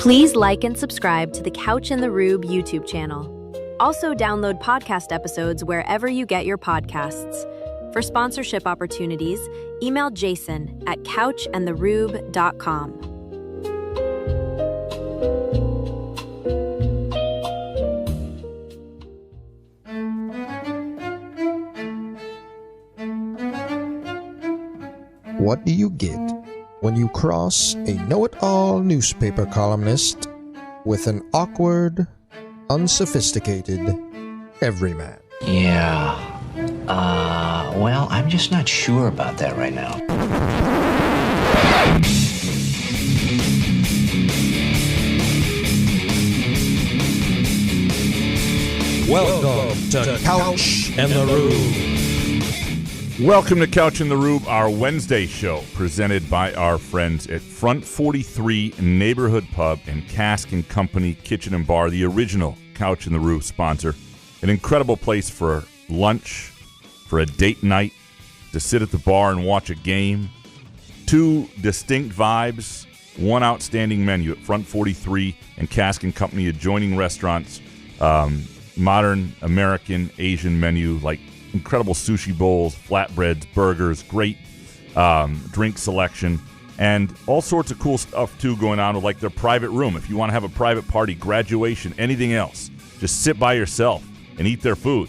Please like and subscribe to the Couch and the Rube YouTube channel. Also download podcast episodes wherever you get your podcasts. For sponsorship opportunities, email Jason at couchandtherube.com. What do you get when you cross a know-it-all newspaper columnist with an awkward, unsophisticated everyman? Yeah. Well, I'm just not sure about that right now. Welcome to Couch and the Rube. Welcome to Couch and the Rube, our Wednesday show, presented by our friends at Front 43 Neighborhood Pub and Cask & Company Kitchen and Bar, the original Couch and the Rube sponsor. An incredible place for lunch, for a date night, to sit at the bar and watch a game. Two distinct vibes, one outstanding menu at Front 43 and Cask & Company, adjoining restaurants. Modern American Asian menu, like incredible sushi bowls, flatbreads, burgers, great drink selection, and all sorts of cool stuff, too, going on with, like, their private room. If you want to have a private party, graduation, anything else, just sit by yourself and eat their food.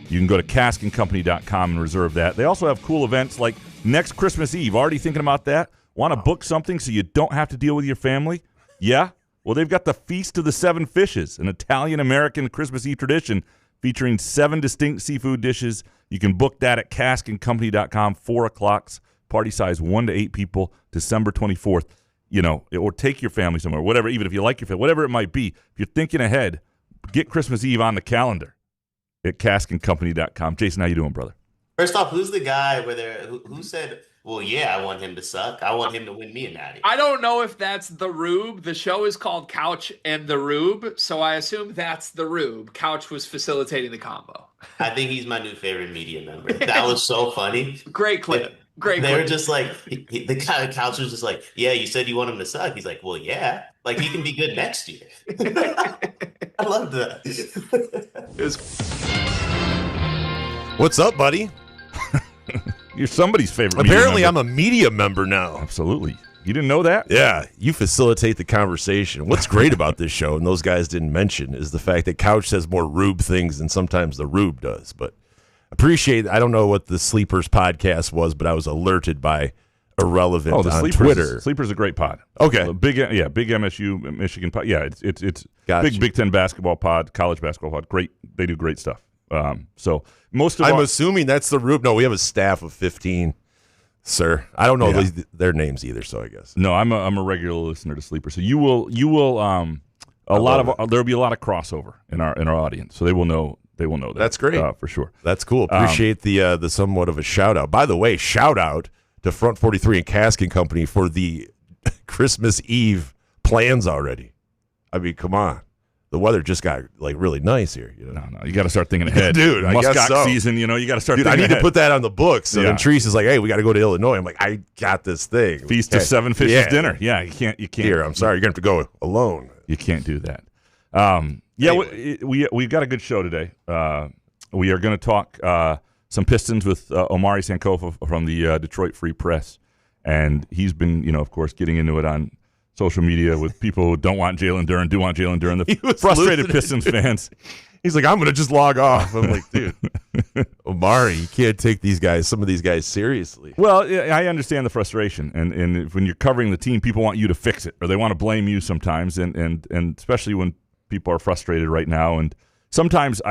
You can go to caskandcompany.com and reserve that. They also have cool events like next Christmas Eve. Already thinking about that? Want to book something so you don't have to deal with your family? Yeah? Well, they've got the Feast of the Seven Fishes, an Italian-American Christmas Eve tradition featuring 7 distinct seafood dishes. You can book that at caskandcompany.com, 4 o'clock, party size 1 to 8 people, December 24th. You know, or take your family somewhere, whatever, even if you like your family, whatever it might be. If you're thinking ahead, get Christmas Eve on the calendar at caskandcompany.com. Jason, how you doing, brother? First off, who's the guy who said, well, yeah, I want him to suck. I want him to win me a natty. I don't know if that's the Rube. The show is called Couch and the Rube, so I assume that's the Rube. Couch was facilitating the combo. I think he's my new favorite media member. That was so funny. Great clip. Great They clip. were just like, the guy at Couch was just like, yeah, you said you want him to suck. He's like, well, yeah. Like, he can be good next year. I love that. What's up, buddy? You're somebody's favorite. Apparently, I'm a media member now. Absolutely. You didn't know that? Yeah, you facilitate the conversation. What's great about this show, and those guys didn't mention, is the fact that Couch says more Rube things than sometimes the Rube does. But I don't know what the Sleepers podcast was, but I was alerted by Irrelevant on Twitter. Sleepers is a great pod. Okay. Big MSU, Michigan pod. Yeah, it's Gotcha. Big Ten basketball pod, college basketball pod. Great. They do great stuff. So most of I'm assuming that's the Rube. No, we have a staff of 15, sir. I don't know their names either, so I guess. No, I'm a regular listener to Sleeper. So you will there'll be a lot of crossover in our audience. So they will know that. That's great. For sure. That's cool. Appreciate the somewhat of a shout out. By the way, shout out to Front 43 and Cask & Company for the Christmas Eve plans already. I mean, come on. The weather just got like really nice here. You know? No, you got to start thinking ahead, dude. I guess Muskox so. season, you got to start. Dude, thinking I need ahead. to put that on the books. So then Treese is like, "Hey, we got to go to Illinois." I'm like, "I got this thing." Feast of Seven Fishes dinner. Yeah, you can't. Here, I'm sorry, you're gonna have to go alone. You can't do that. Anyway. We've got a good show today. We are going to talk some Pistons with Omari Sankofa from the Detroit Free Press, and he's been, of course, getting into it on social media with people who don't want Jalen Duren, do want Jalen Duren, the frustrated Pistons fans. He's like, I'm going to just log off. I'm like, dude, Omari, you can't take some of these guys seriously. Well, I understand the frustration, and when you're covering the team, people want you to fix it, or they want to blame you sometimes, and especially when people are frustrated right now. And sometimes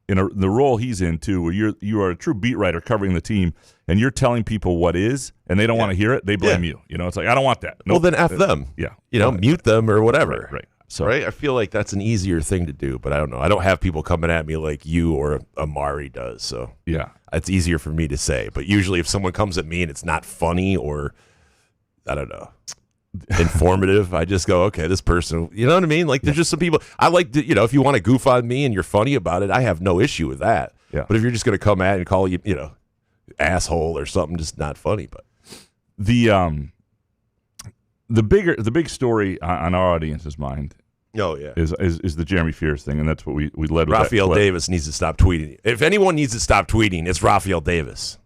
in the role he's in too, where you are a true beat writer covering the team, and you're telling people what is, and they don't want to hear it, they blame you. It's like, I don't want that. Well, then F them. Yeah. Mute them or whatever. Right. So, right? I feel like that's an easier thing to do, but I don't know. I don't have people coming at me like you or Omari does, so yeah, it's easier for me to say. But usually if someone comes at me and it's not funny or, I don't know, informative, I just go, okay, this person, you know what I mean? Like, there's just some people, I like to, if you want to goof on me and you're funny about it, I have no issue with that. Yeah. But if you're just going to come at and call you, asshole or something, just not funny. But the big story on our audience's mind. Oh yeah, is the Jeremy Fears thing, and that's what we led with. Raphael Davis needs to stop tweeting. If anyone needs to stop tweeting, it's Raphael Davis.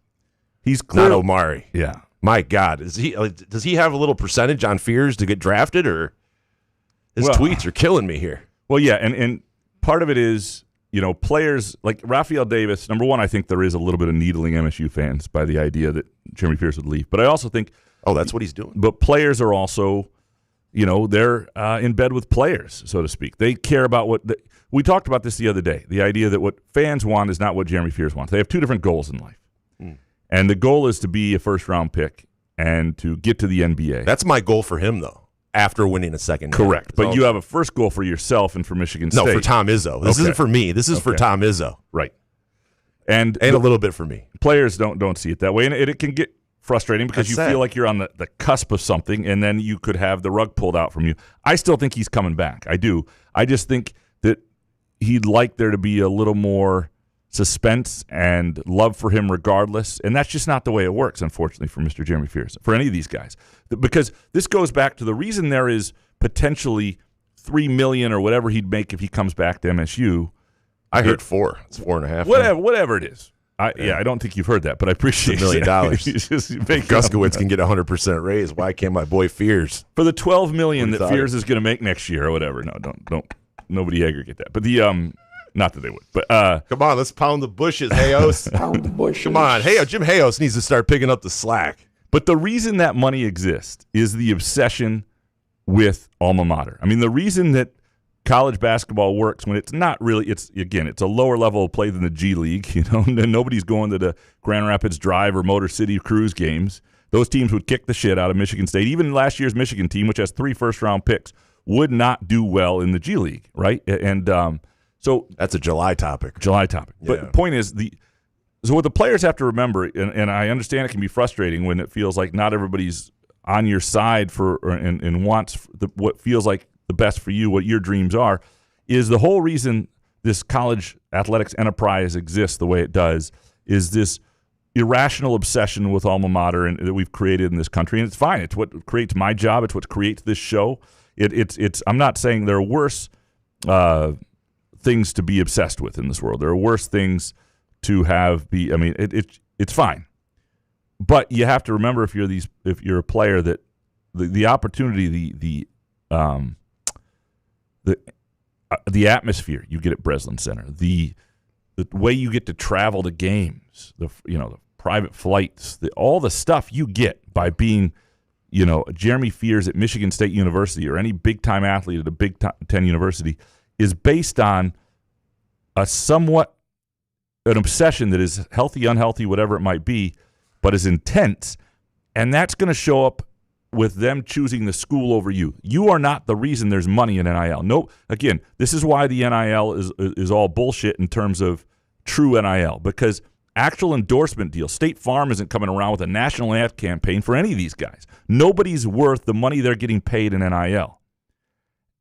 He's clear, not Omari. Yeah. My God, does he have a little percentage on Fears to get drafted, or his tweets are killing me here? Well, yeah, and part of it is, players like Raphael Davis. Number one, I think there is a little bit of needling MSU fans by the idea that Jeremy Fears would leave, but I also think, that's what he's doing. But players are also, they're in bed with players, so to speak. They care about we talked about this the other day. The idea that what fans want is not what Jeremy Fears wants. They have two different goals in life. And the goal is to be a first-round pick and to get to the NBA. That's my goal for him, though, after winning a second. Correct. But you have a first goal for yourself and for Michigan State. No, for Tom Izzo. This isn't for me. This is for Tom Izzo. Right. And a little bit for me. Players don't see it that way. And it can get frustrating because you feel like you're on the cusp of something, and then you could have the rug pulled out from you. I still think he's coming back. I do. I just think that he'd like there to be a little more suspense and love for him regardless, and that's just not the way it works, unfortunately, for Mr. Jeremy Fears, for any of these guys. Because this goes back to the reason there is potentially $3 million or whatever he'd make if he comes back to MSU. I heard 4. It's 4.5. Whatever it is. I don't think you've heard that, but I appreciate $1 million. Guskowitz can get a 100% raise. Why can't my boy Fears? For the $12 million that Fears is going to make next year or whatever. No, don't. Nobody aggregate that. But the not that they would, but come on, let's pound the bushes, Hayos. Pound the bushes. Come on, Jim Hayos needs to start picking up the slack. But the reason that money exists is the obsession with alma mater. I mean, the reason that college basketball works when it's not really, it's a lower level of play than the G League. And nobody's going to the Grand Rapids Drive or Motor City Cruise games. Those teams would kick the shit out of Michigan State. Even last year's Michigan team, which has 3 first-round picks, would not do well in the G League, right? And so that's a July topic. But the point is, so what the players have to remember, and I understand it can be frustrating when it feels like not everybody's on your side and wants what feels like the best for you, what your dreams are, is the whole reason this college athletics enterprise exists the way it does is this irrational obsession with alma mater that we've created in this country, and it's fine. It's what creates my job. It's what creates this show. It's. I'm not saying there are worse things to be obsessed with in this world. There are worse things to it's fine. But you have to remember if you're a player that the opportunity, the atmosphere you get at Breslin Center, the way you get to travel to games, the private flights, all the stuff you get by being Jeremy Fears at Michigan State University or any big time athlete at a Big Ten university is based on an obsession that is healthy, unhealthy, whatever it might be, but is intense, and that's going to show up with them choosing the school over you. You are not the reason there's money in NIL. No, again, this is why the NIL is all bullshit in terms of true NIL, because actual endorsement deals, State Farm isn't coming around with a national ad campaign for any of these guys. Nobody's worth the money they're getting paid in NIL.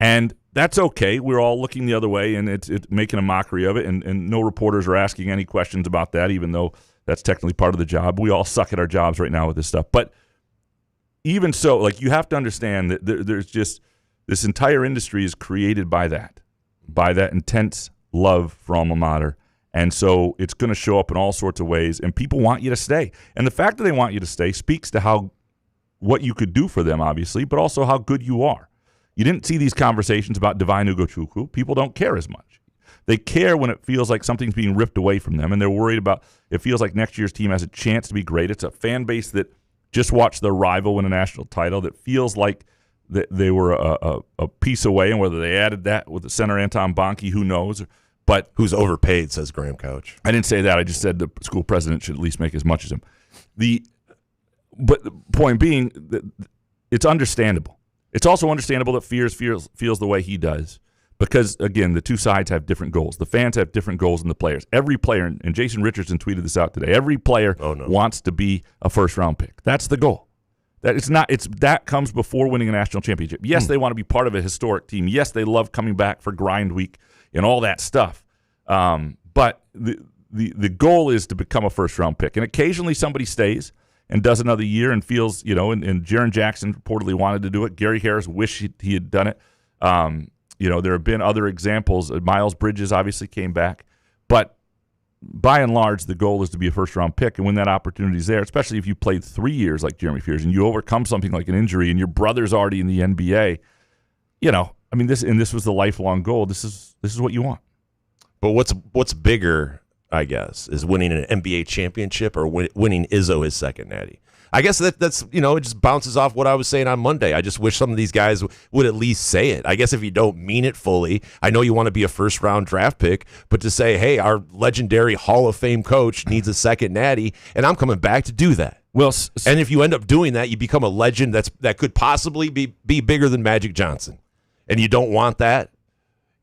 And that's okay. We're all looking the other way, and it's making a mockery of it, and no reporters are asking any questions about that, even though that's technically part of the job. We all suck at our jobs right now with this stuff. But even so, you have to understand that there's just this entire industry is created by that intense love for alma mater. And so it's going to show up in all sorts of ways, and people want you to stay. And the fact that they want you to stay speaks to what you could do for them, obviously, but also how good you are. You didn't see these conversations about Divine Ugochukwu. People don't care as much. They care when it feels like something's being ripped away from them, and they're worried about it feels like next year's team has a chance to be great. It's a fan base that just watched their rival win a national title that feels like they were a piece away, and whether they added that with the center Anton Bonke, who knows. But who's overpaid, says Graham Couch. I didn't say that. I just said the school president should at least make as much as him. But the point being that it's understandable. It's also understandable that Fears feels the way he does because, again, the two sides have different goals. The fans have different goals than the players. Every player, and Jason Richardson tweeted this out today, every player wants to be a first-round pick. That's the goal. That comes before winning a national championship. Yes, they want to be part of a historic team. Yes, they love coming back for grind week and all that stuff. But the goal is to become a first-round pick. And occasionally somebody stays, and does another year and feels, and Jaren Jackson reportedly wanted to do it. Gary Harris wished he had done it. There have been other examples. Miles Bridges obviously came back. But by and large, the goal is to be a first-round pick. And when that opportunity is there, especially if you played 3 years like Jeremy Fears and you overcome something like an injury and your brother's already in the NBA, this was the lifelong goal. This is what you want. But what's bigger, I guess, is winning an NBA championship or winning Izzo his second natty. I guess that's it just bounces off what I was saying on Monday. I just wish some of these guys would at least say it. I guess if you don't mean it fully, I know you want to be a first-round draft pick, but to say, hey, our legendary Hall of Fame coach needs a second natty, and I'm coming back to do that. Well, and if you end up doing that, you become a legend that could possibly be bigger than Magic Johnson, and you don't want that.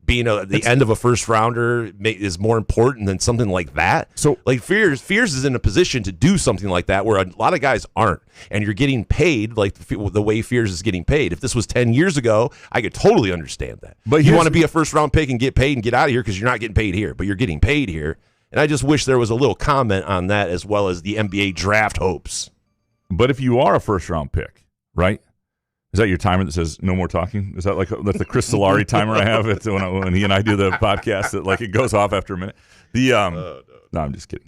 Being the end of a first rounder is more important than something like that. So, like Fears is in a position to do something like that where a lot of guys aren't, and you're getting paid like the way Fears is getting paid. If this was 10 years ago, I could totally understand that. But you want to be a first round pick and get paid and get out of here because you're not getting paid here, but you're getting paid here. And I just wish there was a little comment on that as well as the NBA draft hopes. But if you are a first round pick, right? Is that your timer that says no more talking? Is that that's the Chris Solari timer I have when he and I do the podcast that it goes off after a minute? No, I'm just kidding.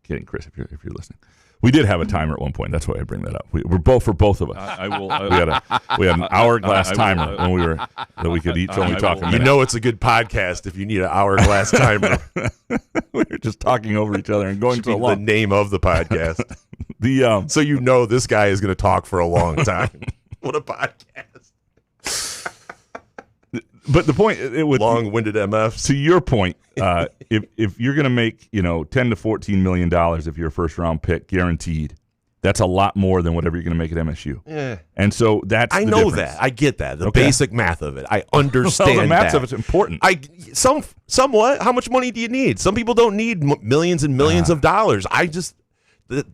Kidding, Chris, if you're listening. We did have a timer at one point. That's why I bring that up. We're both of us. We had an hourglass timer when that we could each only talk a minute. You know it's a good podcast if you need an hourglass timer. We were just talking over each other and going so long. The name of the podcast. So this guy is going to talk for a long time. What a podcast. But the point, it would long-winded MFs. To your point, if you're going to make $10 to $14 million if you're a first-round pick guaranteed, that's a lot more than whatever you're going to make at MSU. Yeah. And so that's I the know difference. that. I get that. The basic math of it. I understand the math that. of it's important. Somewhat. How much money do you need? Some people don't need millions and millions of dollars.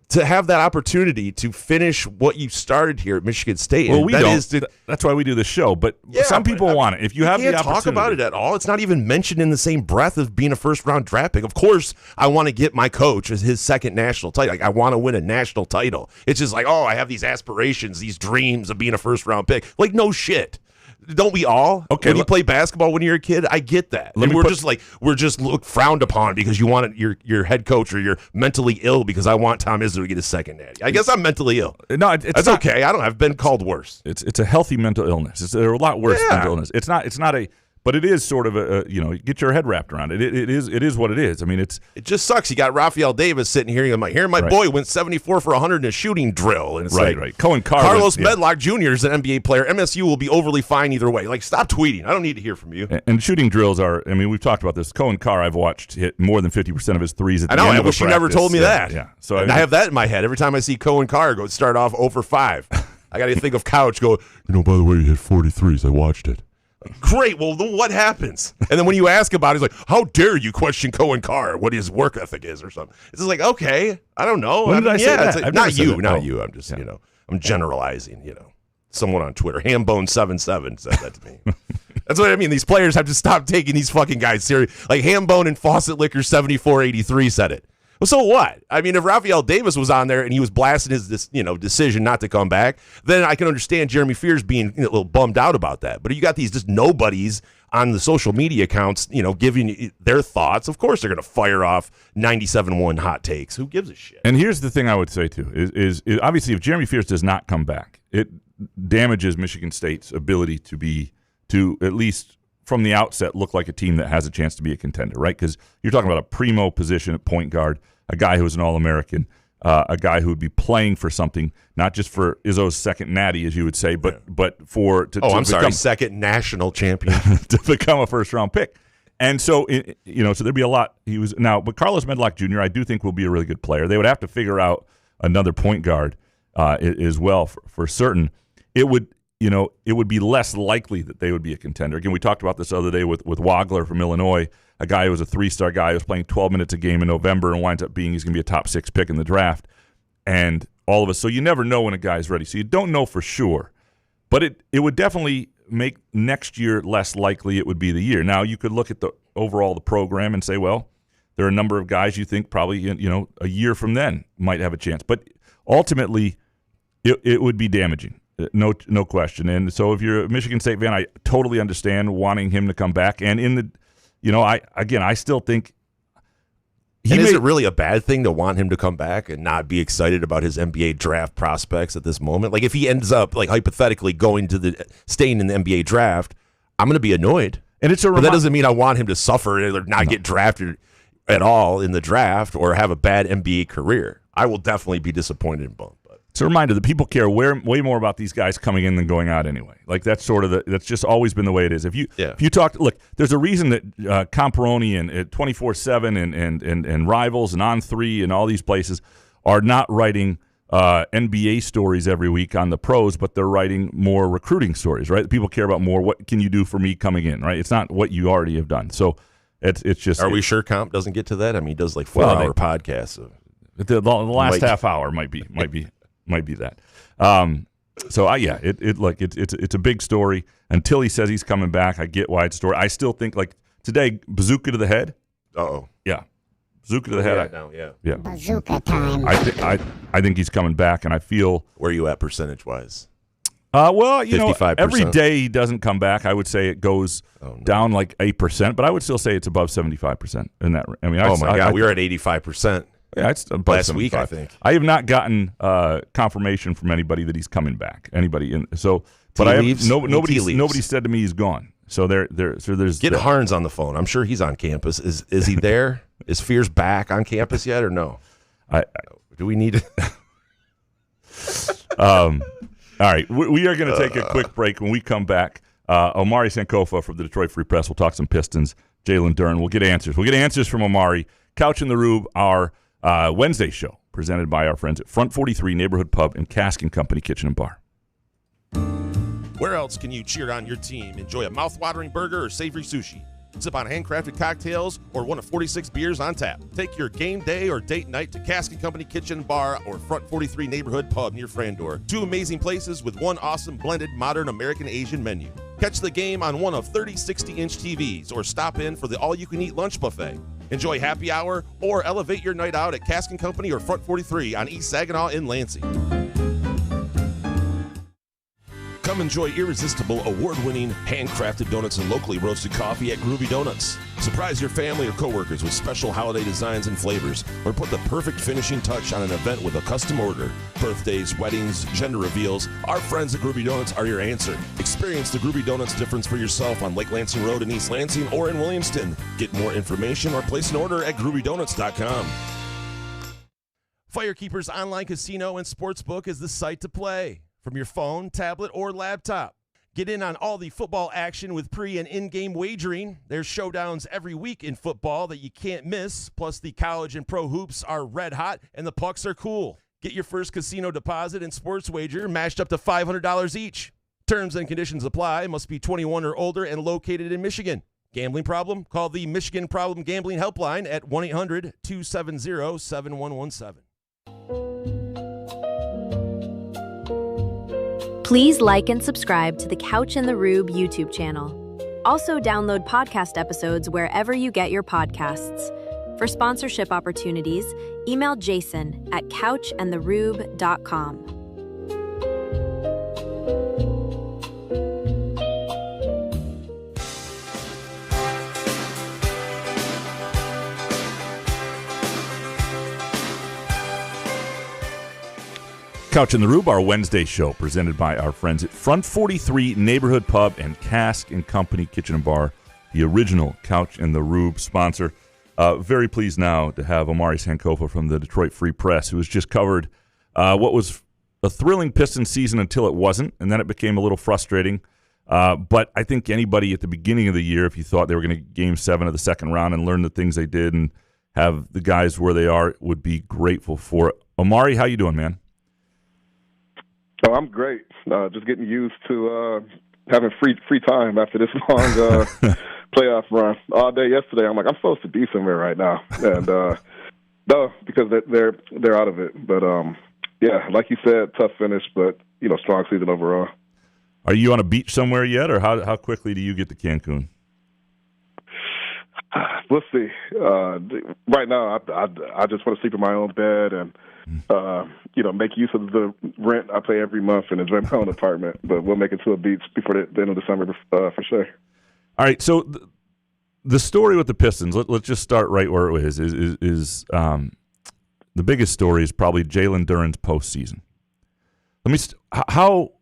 To have that opportunity to finish what you started here at Michigan State. Well, that's why we do the show. But some people want it. If you have the opportunity, talk about it at all. It's not even mentioned in the same breath of being a first-round draft pick. Of course, I want to get my coach as his second national title. Like, I want to win a national title. It's just like, I have these aspirations, these dreams of being a first-round pick. Like, no shit. Don't we all? Okay, when you play basketball when you're a kid, I get that. And we're just looked frowned upon because you want your head coach, or you're mentally ill because I want Tom Izzo to get his second natty. I guess I'm mentally ill. No, that's not, okay. I've been called worse. It's a healthy mental illness. There are a lot worse mental illness. It's not a. But it is sort of get your head wrapped around it. It is what it is. I mean, it just sucks. You got Rafael Davis sitting here. My boy went 74 for 100 in a shooting drill, and it's right. Carlos Medlock Jr. is an NBA player. MSU will be overly fine either way. Like, stop tweeting. I don't need to hear from you. And shooting drills are. I mean, we've talked about this. Cohen Carr, I've watched hit more than 50% of his threes at the end of a practice. I wish you never told me that. Yeah. So I have that in my head every time I see Cohen Carr start off 0 for 5. I got to think of Couch go. By the way, he hit 43s. I watched it. Great. Well, then what happens? And then when you ask about it, he's like, how dare you question Cohen Carr, what his work ethic is or something. It's just like, okay, I don't know. When did I say that? Like, not you. I'm just, I'm generalizing, Someone on Twitter, Hambone77 said that to me. That's what I mean. These players have to stop taking these fucking guys serious. Like Hambone and Faucet Liquor 7483 said it. Well, so what? I mean, if Rafael Davis was on there and he was blasting his decision not to come back, then I can understand Jeremy Fears being a little bummed out about that. But if you got these just nobodies on the social media accounts, giving you their thoughts, of course they're going to fire off 97-1 hot takes. Who gives a shit? And here's the thing I would say, too, is obviously if Jeremy Fears does not come back, it damages Michigan State's ability to at least from the outset look like a team that has a chance to be a contender, right? Because you're talking about a primo position at point guard, a guy who was an All-American, a guy who would be playing for something, not just for Izzo's second natty, as you would say, but for second national champion to become a first-round pick. And so, so there'd be a lot. But Carlos Medlock Jr. I do think will be a really good player. They would have to figure out another point guard as well for certain. It would be less likely that they would be a contender. Again, we talked about this the other day with Wagler from Illinois, a guy who was a 3-star guy who was playing 12 minutes a game in November and winds up being he's going to be a top 6 pick in the draft. And all of us, so you never know when a guy's ready. So you don't know for sure. But it would definitely make next year less likely it would be the year. Now, you could look at the program and say, well, there are a number of guys you think probably, a year from then might have a chance. But ultimately it would be damaging. No question. And so if you're a Michigan State fan, I totally understand wanting him to come back. And I still think is it really a bad thing to want him to come back and not be excited about his NBA draft prospects at this moment? Like if he ends up like hypothetically staying in the NBA draft, I'm going to be annoyed. And but that doesn't mean I want him to suffer or not get drafted at all in the draft or have a bad NBA career. I will definitely be disappointed in both. It's a reminder that people care way more about these guys coming in than going out anyway. Like that's that's just always been the way it is. If you talk, look, there's a reason that Comparoni and 24/7 and Rivals and On3 and all these places are not writing NBA stories every week on the pros, but they're writing more recruiting stories, right? People care about more. What can you do for me coming in, right? It's not what you already have done. So it's just. Are we sure Comp doesn't get to that? I mean, he does like 4-hour podcasts. The last half hour might be that. It's a big story. Until he says he's coming back, I get why it's a story. I still think like today, bazooka to the head. Yeah, bazooka to the head. Yeah. Bazooka time. I think he's coming back, and I feel. Where are you at percentage wise? Well, 55%. Every day he doesn't come back, I would say it goes down like 8%, but I would still say it's above 75%. In that, I mean, we were at 85%. Yeah, it's above last 75. week, I think. I have not gotten confirmation from anybody that he's coming back. Anybody nobody said to me he's gone. So there's get Harns on the phone. I'm sure he's on campus. Is he there? Is Fears back on campus yet or no? Do we need it? All right, we are going to take a quick break. When we come back, Omari Sankofa from the Detroit Free Press. We'll talk some Pistons. Jalen Duren. We'll get answers. We'll get answers from Omari. Couch in the Rube, our Wednesday show, presented by our friends at Front 43 Neighborhood Pub and Cask & Company Kitchen and Bar. Where else can you cheer on your team? Enjoy a mouth-watering burger or savory sushi. Sip on handcrafted cocktails or one of 46 beers on tap. Take your game day or date night to Cask & Company Kitchen and Bar or Front 43 Neighborhood Pub near Frandor. Two amazing places with one awesome blended modern American-Asian menu. Catch the game on one of 30 60-inch TVs or stop in for the all-you-can-eat lunch buffet. Enjoy happy hour or elevate your night out at Cask & Company or Front 43 on East Saginaw in Lansing. Come enjoy irresistible, award-winning, handcrafted donuts and locally roasted coffee at Groovy Donuts. Surprise your family or coworkers with special holiday designs and flavors, or put the perfect finishing touch on an event with a custom order. Birthdays, weddings, gender reveals, our friends at Groovy Donuts are your answer. Experience the Groovy Donuts difference for yourself on Lake Lansing Road in East Lansing or in Williamston. Get more information or place an order at groovydonuts.com. Firekeeper's Online Casino and Sportsbook is the site to play. From your phone, tablet, or laptop. Get in on all the football action with pre- and in-game wagering. There's showdowns every week in football that you can't miss. Plus, the college and pro hoops are red hot, and the pucks are cool. Get your first casino deposit and sports wager matched up to $500 each. Terms and conditions apply. Must be 21 or older and located in Michigan. Gambling problem? Call the Michigan Problem Gambling Helpline at 1-800-270-7117. Please like and subscribe to the Couch in the Rube YouTube channel. Also, download podcast episodes wherever you get your podcasts. For sponsorship opportunities, email Jason at couchandtherube.com. Couch in the Rube, our Wednesday show, presented by our friends at Front 43 Neighborhood Pub and Cask & Company Kitchen and Bar, the original Couch in the Rube sponsor. Very pleased now to have Omari Sankofa from the Detroit Free Press, who has just covered what was a thrilling Pistons season until it wasn't, and then it became a little frustrating. But I think anybody at the beginning of the year, if you thought they were going to Game 7 of the second round and learn the things they did and have the guys where they are, would be grateful for it. Omari, how you doing, man? Oh, I'm great. Just getting used to having free time after this long playoff run. All day yesterday, I'm like, I'm supposed to be somewhere right now, and no, because they're out of it. But yeah, like you said, tough finish, but strong season overall. Are you on a beach somewhere yet, or how quickly do you get to Cancun? We'll see. Right now, I just want to sleep in my own bed and make use of the rent I pay every month and enjoy my own apartment. But we'll make it to a beach before the end of December for sure. All right, so the story with the Pistons, let's just start right where it is the biggest story is probably Jalen Duren's postseason. How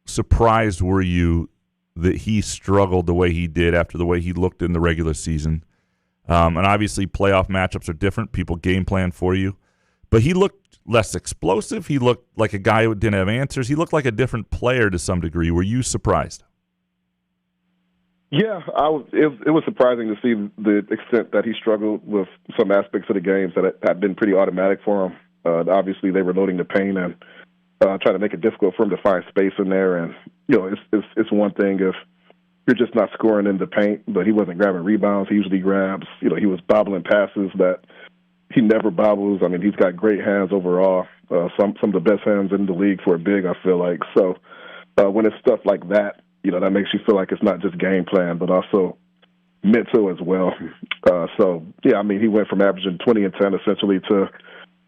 surprised were you that he struggled the way he did after the way he looked in the regular season? And obviously playoff matchups are different. People game plan for you. But he looked less explosive. He looked like a guy who didn't have answers. He looked like a different player to some degree. Were you surprised? Yeah, it was surprising to see the extent that he struggled with some aspects of the games that had been pretty automatic for him. Obviously, they were loading the paint and trying to make it difficult for him to find space in there. And, it's one thing if you're just not scoring in the paint, but he wasn't grabbing rebounds. He usually grabs, he was bobbling passes that he never bobbles. I mean, he's got great hands overall, some of the best hands in the league for a big, I feel like. So when it's stuff like that, that makes you feel like it's not just game plan, but also mental as well. He went from averaging 20 and 10 essentially to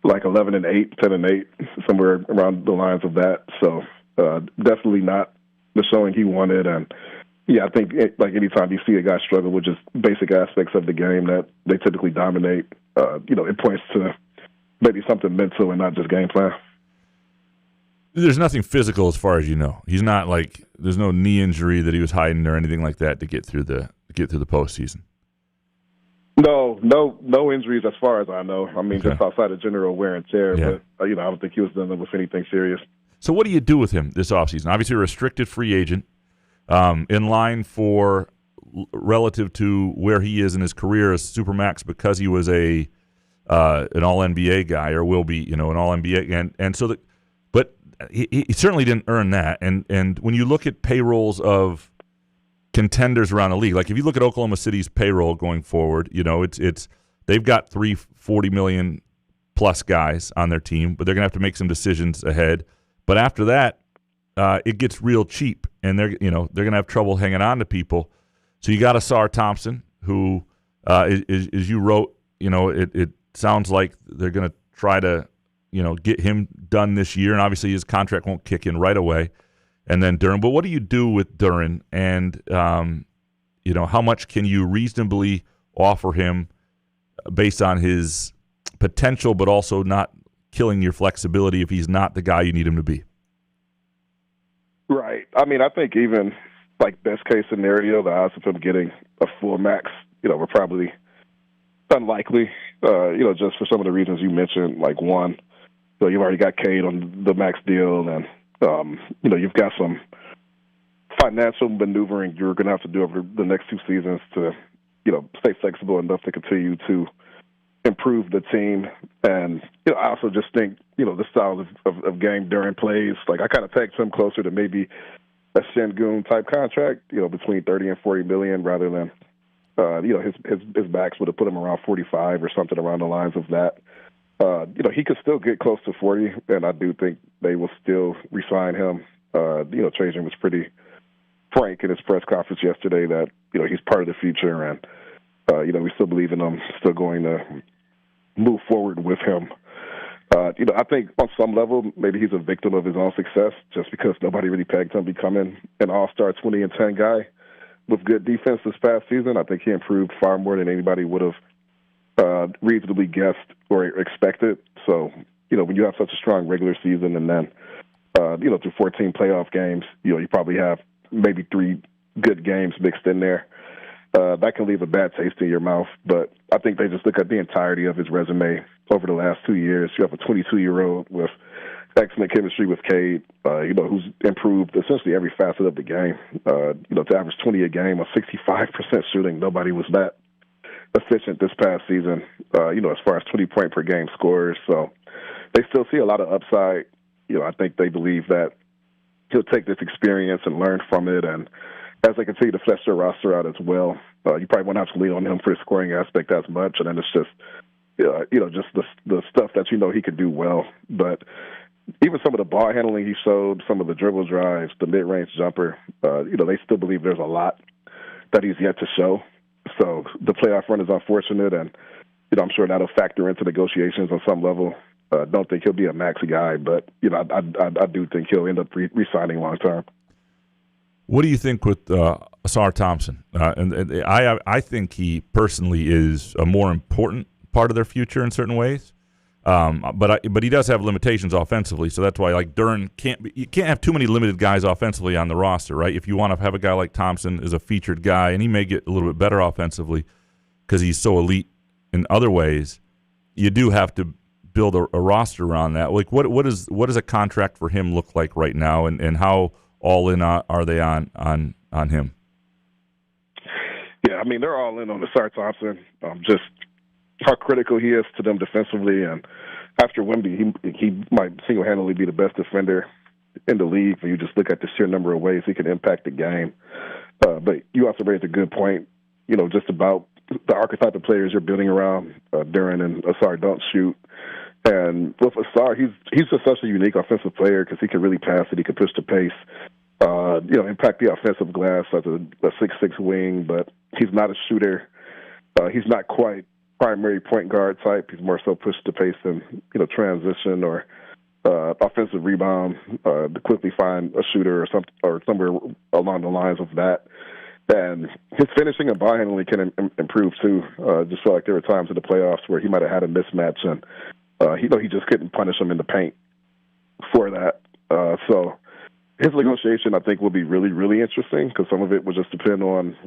like 11 and 8, 10 and 8, somewhere around the lines of that. So definitely not the showing he wanted. And I think anytime you see a guy struggle with just basic aspects of the game that they typically dominate, it points to maybe something mental and not just game plan. There's nothing physical as far as you know. He's not there's no knee injury that he was hiding or anything like that to get through the postseason. No injuries as far as I know. I mean, Okay. Just outside of general wear and tear. Yeah. But I don't think he was dealing with anything serious. So what do you do with him this offseason? Obviously a restricted free agent, in line for relative to where he is in his career as Supermax because he was an All-NBA guy or will be, an All-NBA. And so but he certainly didn't earn that. And when you look at payrolls of contenders around the league, like if you look at Oklahoma City's payroll going forward, it's they've got 340 million plus guys on their team, but they're gonna have to make some decisions ahead. But after that, it gets real cheap, and they're gonna have trouble hanging on to people. So you got Ausar Thompson, who as you wrote, it sounds like they're gonna try to get him done this year, and obviously his contract won't kick in right away. And then Duren. But what do you do with Duren? And, how much can you reasonably offer him based on his potential, but also not killing your flexibility if he's not the guy you need him to be? Right. I mean, I think even best case scenario, the odds of him getting a full max, were probably unlikely, just for some of the reasons you mentioned, one. So you've already got Cade on the max deal, and you've got some financial maneuvering you're going to have to do over the next 2 seasons to, stay flexible enough to continue to improve the team. And I also just think the style of game Duren plays. I kind of pegged him closer to maybe a Şengün type contract, between 30 and 40 million, rather than his backs would have put him around 45 or something around the lines of that. He could still get close to 40, and I do think they will still re-sign him. Trajan was pretty frank in his press conference yesterday that, he's part of the future, and, we still believe in him, still going to move forward with him. I think on some level, maybe he's a victim of his own success just because nobody really pegged him becoming an all-star 20 and 10 guy with good defense this past season. I think he improved far more than anybody would have reasonably guessed or expected. So, when you have such a strong regular season and then, through 14 playoff games, you probably have maybe 3 good games mixed in there. That can leave a bad taste in your mouth. But I think they just look at the entirety of his resume over the last 2 years. You have a 22-year-old with excellent chemistry with Cade, who's improved essentially every facet of the game. To average 20 a game, a 65% shooting, nobody was that efficient this past season, as far as 20-point per game scores. So they still see a lot of upside. I think they believe that he'll take this experience and learn from it. And as they continue to flesh their roster out as well, you probably won't have to lean on him for the scoring aspect as much. And then it's just, just the stuff that he could do well. But even some of the ball handling he showed, some of the dribble drives, the mid-range jumper, they still believe there's a lot that he's yet to show. So the playoff run is unfortunate, and I'm sure that'll factor into negotiations on some level. Don't think he'll be a max guy, but I do think he'll end up re-signing long term. What do you think with Ausar Thompson? And I think he personally is a more important part of their future in certain ways. But he does have limitations offensively, so that's why Duren you can't have too many limited guys offensively on the roster, right? If you want to have a guy like Thompson as a featured guy, and he may get a little bit better offensively because he's so elite in other ways, you do have to build a roster around that. What does a contract for him look like right now, and how all in are they on him? Yeah, I mean, they're all in on Ausar Thompson. Just how critical he is to them defensively, and after Wemby, he might single-handedly be the best defender in the league when you just look at the sheer number of ways he can impact the game. But you also raised a good point, just about the archetype of players you're building around. Duren and Ausar don't shoot. And with Ausar, he's just such a unique offensive player because he can really pass it. He can push the pace, impact the offensive glass as a 6'6" wing, but he's not a shooter. He's not quite primary point guard type. He's more so push the pace and, transition or offensive rebound to quickly find a shooter or somewhere along the lines of that. And his finishing and ball handling can improve too. Just feel like there were times in the playoffs where he might have had a mismatch and he just couldn't punish him in the paint for that. So his negotiation, I think, will be really, really interesting because some of it will just depend on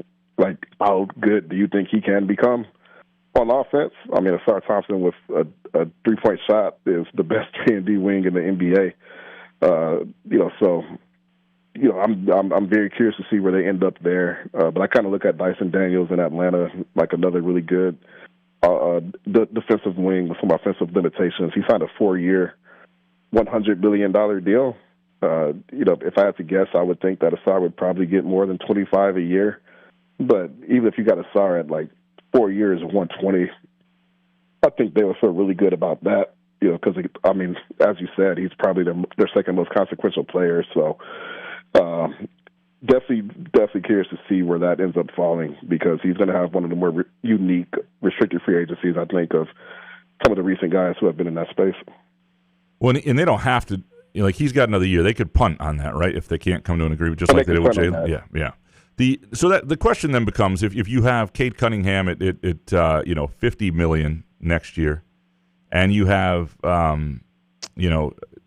how good do you think he can become on offense. I mean, Ausar Thompson with a 3-point shot is the best 3-and-D wing in the NBA. I'm very curious to see where they end up there. But I kind of look at Dyson Daniels in Atlanta like another really good defensive wing with some offensive limitations. He signed a 4-year, $100 million deal. If I had to guess, I would think that Ausar would probably get more than $25 a year. But even if you got Ausar at 4 years of 120, I think they would feel really good about that. Because as you said, he's probably their second most consequential player. So definitely curious to see where that ends up falling because he's going to have one of the more unique restricted free agencies, I think, of some of the recent guys who have been in that space. Well, and they don't have to. He's got another year. They could punt on that, right? If they can't come to an agreement, just like they did with Jalen. Yeah. The question then becomes if you have Cade Cunningham at $50 million next year, and you have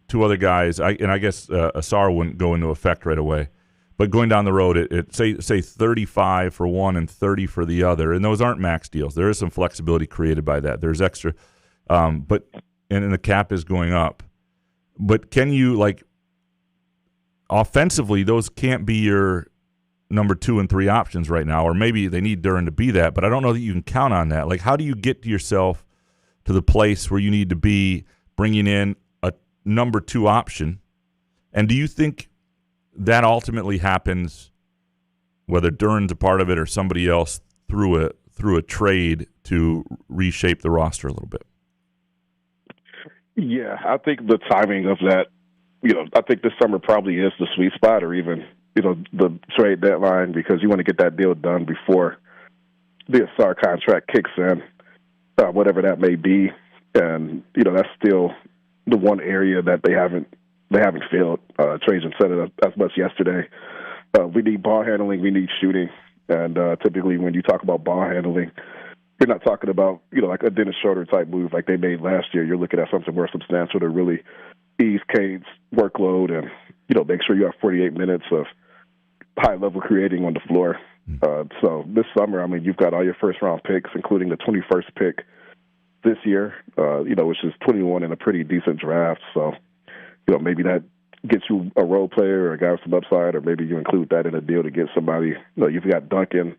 two other guys, I guess Ausar wouldn't go into effect right away, but going down the road, it say 35 for one and 30 for the other, and those aren't max deals. There is some flexibility created by that. There's extra, and the cap is going up. But can you offensively? Those can't be your number 2 and 3 options right now, or maybe they need Duren to be that, but I don't know that you can count on that. How do you get yourself to the place where you need to be bringing in a number 2 option? And do you think that ultimately happens, whether Duren's a part of it or somebody else, through a trade to reshape the roster a little bit? Yeah, I think the timing of that, I think this summer probably is the sweet spot, or even the trade deadline, because you want to get that deal done before the Ausar contract kicks in, whatever that may be. And that's still the one area that they haven't filled. Trajan said it as much yesterday. We need ball handling, we need shooting, and typically when you talk about ball handling, you're not talking about a Dennis Schroeder type move like they made last year. You're looking at something more substantial to really ease Cade's workload and make sure you have 48 minutes of high-level creating on the floor. So this summer, you've got all your first-round picks, including the 21st pick this year, which is 21 in a pretty decent draft. So, maybe that gets you a role player or a guy with some upside, or maybe you include that in a deal to get somebody. You've got Duncan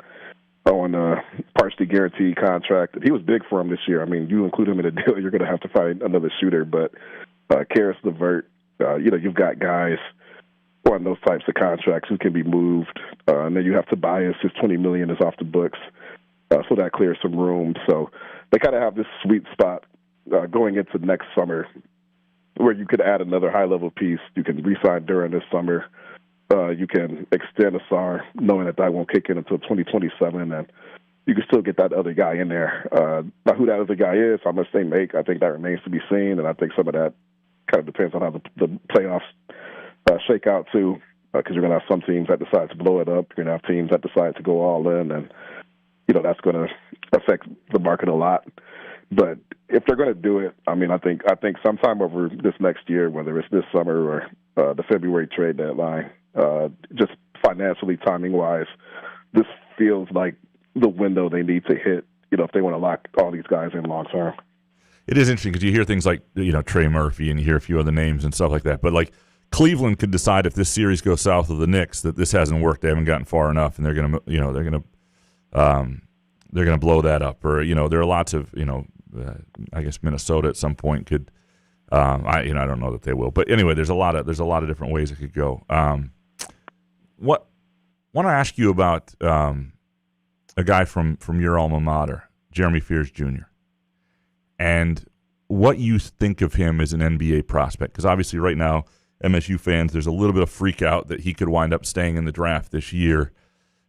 on a partially guaranteed contract. He was big for him this year. You include him in a deal, you're going to have to find another shooter. But Karis LeVert, you've got guys on those types of contracts who can be moved. And then you have Tobias, his $20 million is off the books, so that clears some room. So they kind of have this sweet spot going into next summer where you could add another high-level piece. You can re-sign Duren this summer. You can extend Ausar, knowing that won't kick in until 2027, and you can still get that other guy in there. Now, who that other guy is, how much they make, I think that remains to be seen, and I think some of that kind of depends on how the playoffs shake out too, because you're going to have some teams that decide to blow it up. You're going to have teams that decide to go all in, and that's going to affect the market a lot. But if they're going to do it, I mean, I think sometime over this next year, whether it's this summer or the February trade deadline, just financially, timing wise, this feels like the window they need to hit, if they want to lock all these guys in long term. It is interesting because you hear things like, Trey Murphy, and you hear a few other names and stuff like that. But like Cleveland could decide if this series goes south of the Knicks that this hasn't worked, they haven't gotten far enough, and they're going to blow that up. Or there are lots of I guess Minnesota at some point could. I don't know that they will, but anyway, there's a lot of different ways it could go. What want to ask you about a guy from your alma mater, Jeremy Fears Jr., and what you think of him as an NBA prospect. Because obviously right now, MSU fans, there's a little bit of freak out that he could wind up staying in the draft this year.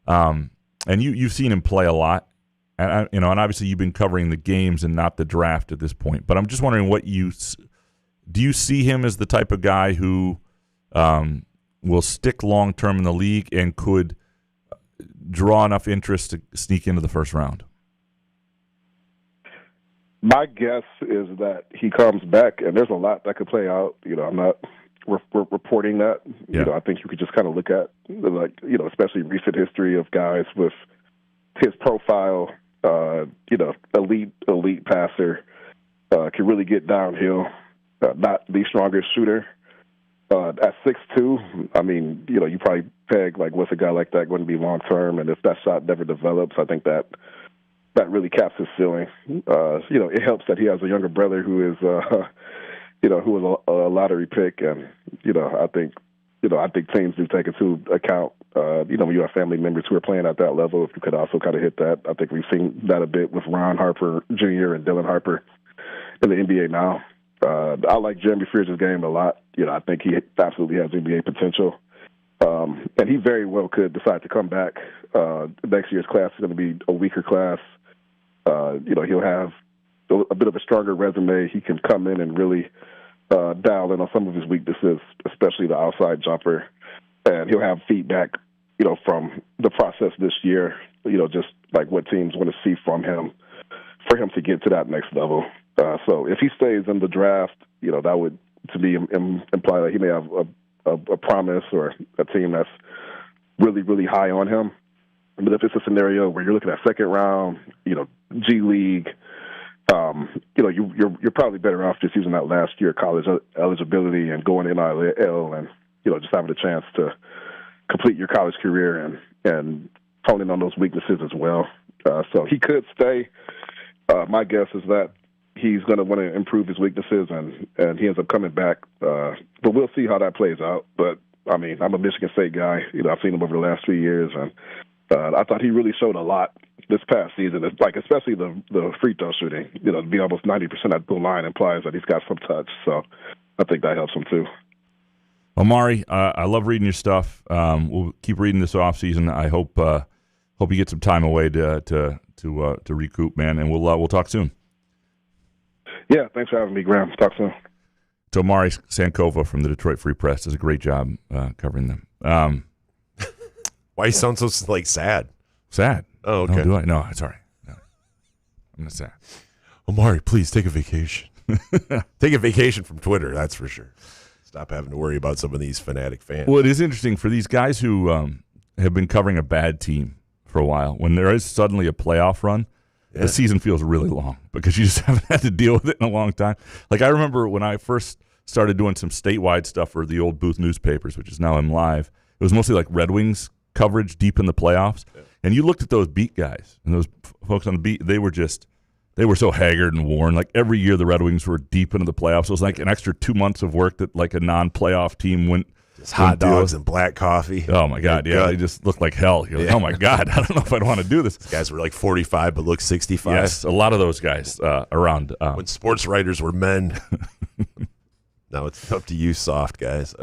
And you've seen him play a lot. And and obviously you've been covering the games and not the draft at this point. But I'm just wondering, do you see him as the type of guy who will stick long term in the league and could draw enough interest to sneak into the first round? My guess is that he comes back, and there's a lot that could play out. I'm not reporting that. Yeah. I think you could just kind of look at, especially recent history of guys with his profile, elite passer, can really get downhill, not the strongest shooter. At 6'2", I mean, you probably peg, like, what's a guy like that going to be long term? And if that shot never develops, I think that really caps his ceiling. It helps that he has a younger brother who is, who was a lottery pick, and I think teams do take into account. When you have family members who are playing at that level, if you could also kind of hit that. I think we've seen that a bit with Ron Harper Jr. and Dylan Harper in the NBA now. I like Jeremy Fears' game a lot. I think he absolutely has NBA potential. And he very well could decide to come back. Next year's class is going to be a weaker class. He'll have a bit of a stronger resume. He can come in and really dial in on some of his weaknesses, especially the outside jumper. And he'll have feedback, from the process this year, just like what teams want to see from him for him to get to that next level. So if he stays in the draft, that would, to me, imply that he may have a promise or a team that's really, really high on him. But if it's a scenario where you're looking at second round, G League, you're probably better off just using that last year college eligibility and going NIL and just having a chance to complete your college career and hone in on those weaknesses as well. So he could stay. My guess is that he's going to want to improve his weaknesses, and he ends up coming back. But we'll see how that plays out. But, I mean, I'm a Michigan State guy. I've seen him over the last 3 years, and I thought he really showed a lot this past season, especially the free throw shooting. To be almost 90% at the line implies that he's got some touch. So I think that helps him too. Omari, I love reading your stuff. We'll keep reading this off season. I hope you get some time away to recoup, man. And we'll talk soon. Yeah, thanks for having me, Graham. Talk soon. To Omari Sankofa from the Detroit Free Press does a great job covering them. Why you sound so sad? Sad. Oh, okay. No, do I? No, it's all right. No. I'm not sad. Omari, please take a vacation. Take a vacation from Twitter, that's for sure. Stop having to worry about some of these fanatic fans. Well, it is interesting for these guys who have been covering a bad team for a while. When there is suddenly a playoff run, the season feels really long because you just haven't had to deal with it in a long time. Like I remember when I first started doing some statewide stuff for the old Booth newspapers, which is now M Live. It was mostly like Red Wings coverage deep in the playoffs. Yeah. And you looked at those beat guys and those folks on the beat, they were so haggard and worn. Like every year the Red Wings were deep into the playoffs. It was like an extra 2 months of work that like a non-playoff team went. Just hot dogs and black coffee. Oh, my God. Yeah, they just looked like hell. You're like, oh, my God, I don't know if I'd want to do this. These guys were like 45 but look 65. Yes, a lot of those guys around. When sports writers were men. Now it's up to you, soft guys.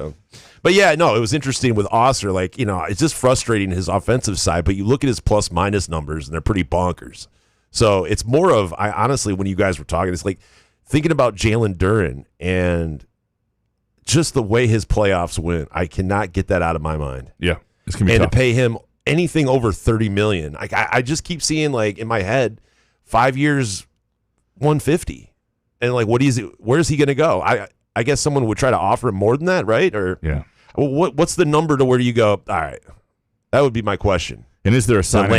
But yeah, no, it was interesting with Ausar. Like, it's just frustrating his offensive side, but you look at his plus-minus numbers, and they're pretty bonkers. So it's more of, I honestly, when you guys were talking, it's like thinking about Jalen Duren and just the way his playoffs went. I cannot get that out of my mind. Yeah, it's going to be tough. tough. To pay him anything over $30 million. I just keep seeing, like, in my head, 5 years, $150. And, like, where's he going to go? I guess someone would try to offer him more than that, right? Or yeah. What's the number to where you go, all right, that would be my question. And is there a sign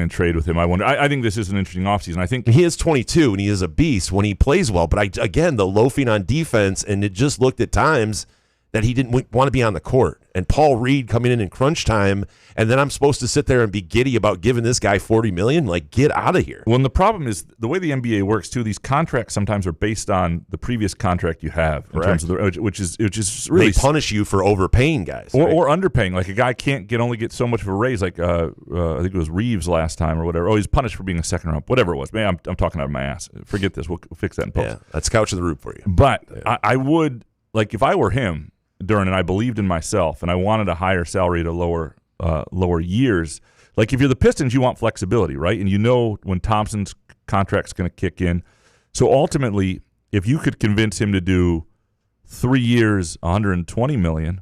and trade with him? I wonder. I think this is an interesting offseason. I think he is 22 and he is a beast when he plays well. But again, the loafing on defense, and it just looked at times that he didn't want to be on the court. And Paul Reed coming in crunch time, and then I'm supposed to sit there and be giddy about giving this guy $40 million? Like, get out of here. Well, and the problem is the way the NBA works too. These contracts sometimes are based on the previous contract you have, in terms of which is really, they punish you for overpaying guys or underpaying. Like a guy can't only get so much of a raise. Like I think it was Reeves last time or whatever. Oh, he's punished for being a second round, whatever it was. Man, I'm talking out of my ass. Forget this. We'll fix that in post. Yeah, that's couch of the roof for you. But yeah. I would, like, if I were him, Duren, and I believed in myself, and I wanted a higher salary to lower years. Like, if you're the Pistons, you want flexibility, right? And when Thompson's contract's going to kick in. So ultimately, if you could convince him to do 3 years, $120 million,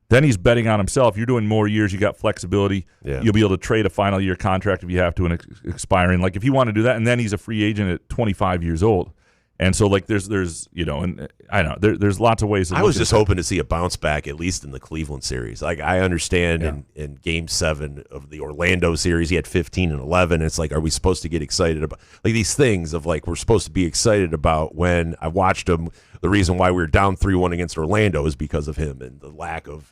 then he's betting on himself. You're doing more years. You got flexibility. Yeah. You'll be able to trade a final year contract if you have to, and expiring. Like, if you want to do that, and then he's a free agent at 25 years old. And so, like, there's and I don't know, there's lots of ways. I was just hoping to see a bounce back, at least in the Cleveland series. Like, I understand in Game 7 of the Orlando series, he had 15 and 11. It's like, are we supposed to get excited about, like, these things of, like, we're supposed to be excited about when I watched him? The reason why we were down 3-1 against Orlando is because of him and the lack of,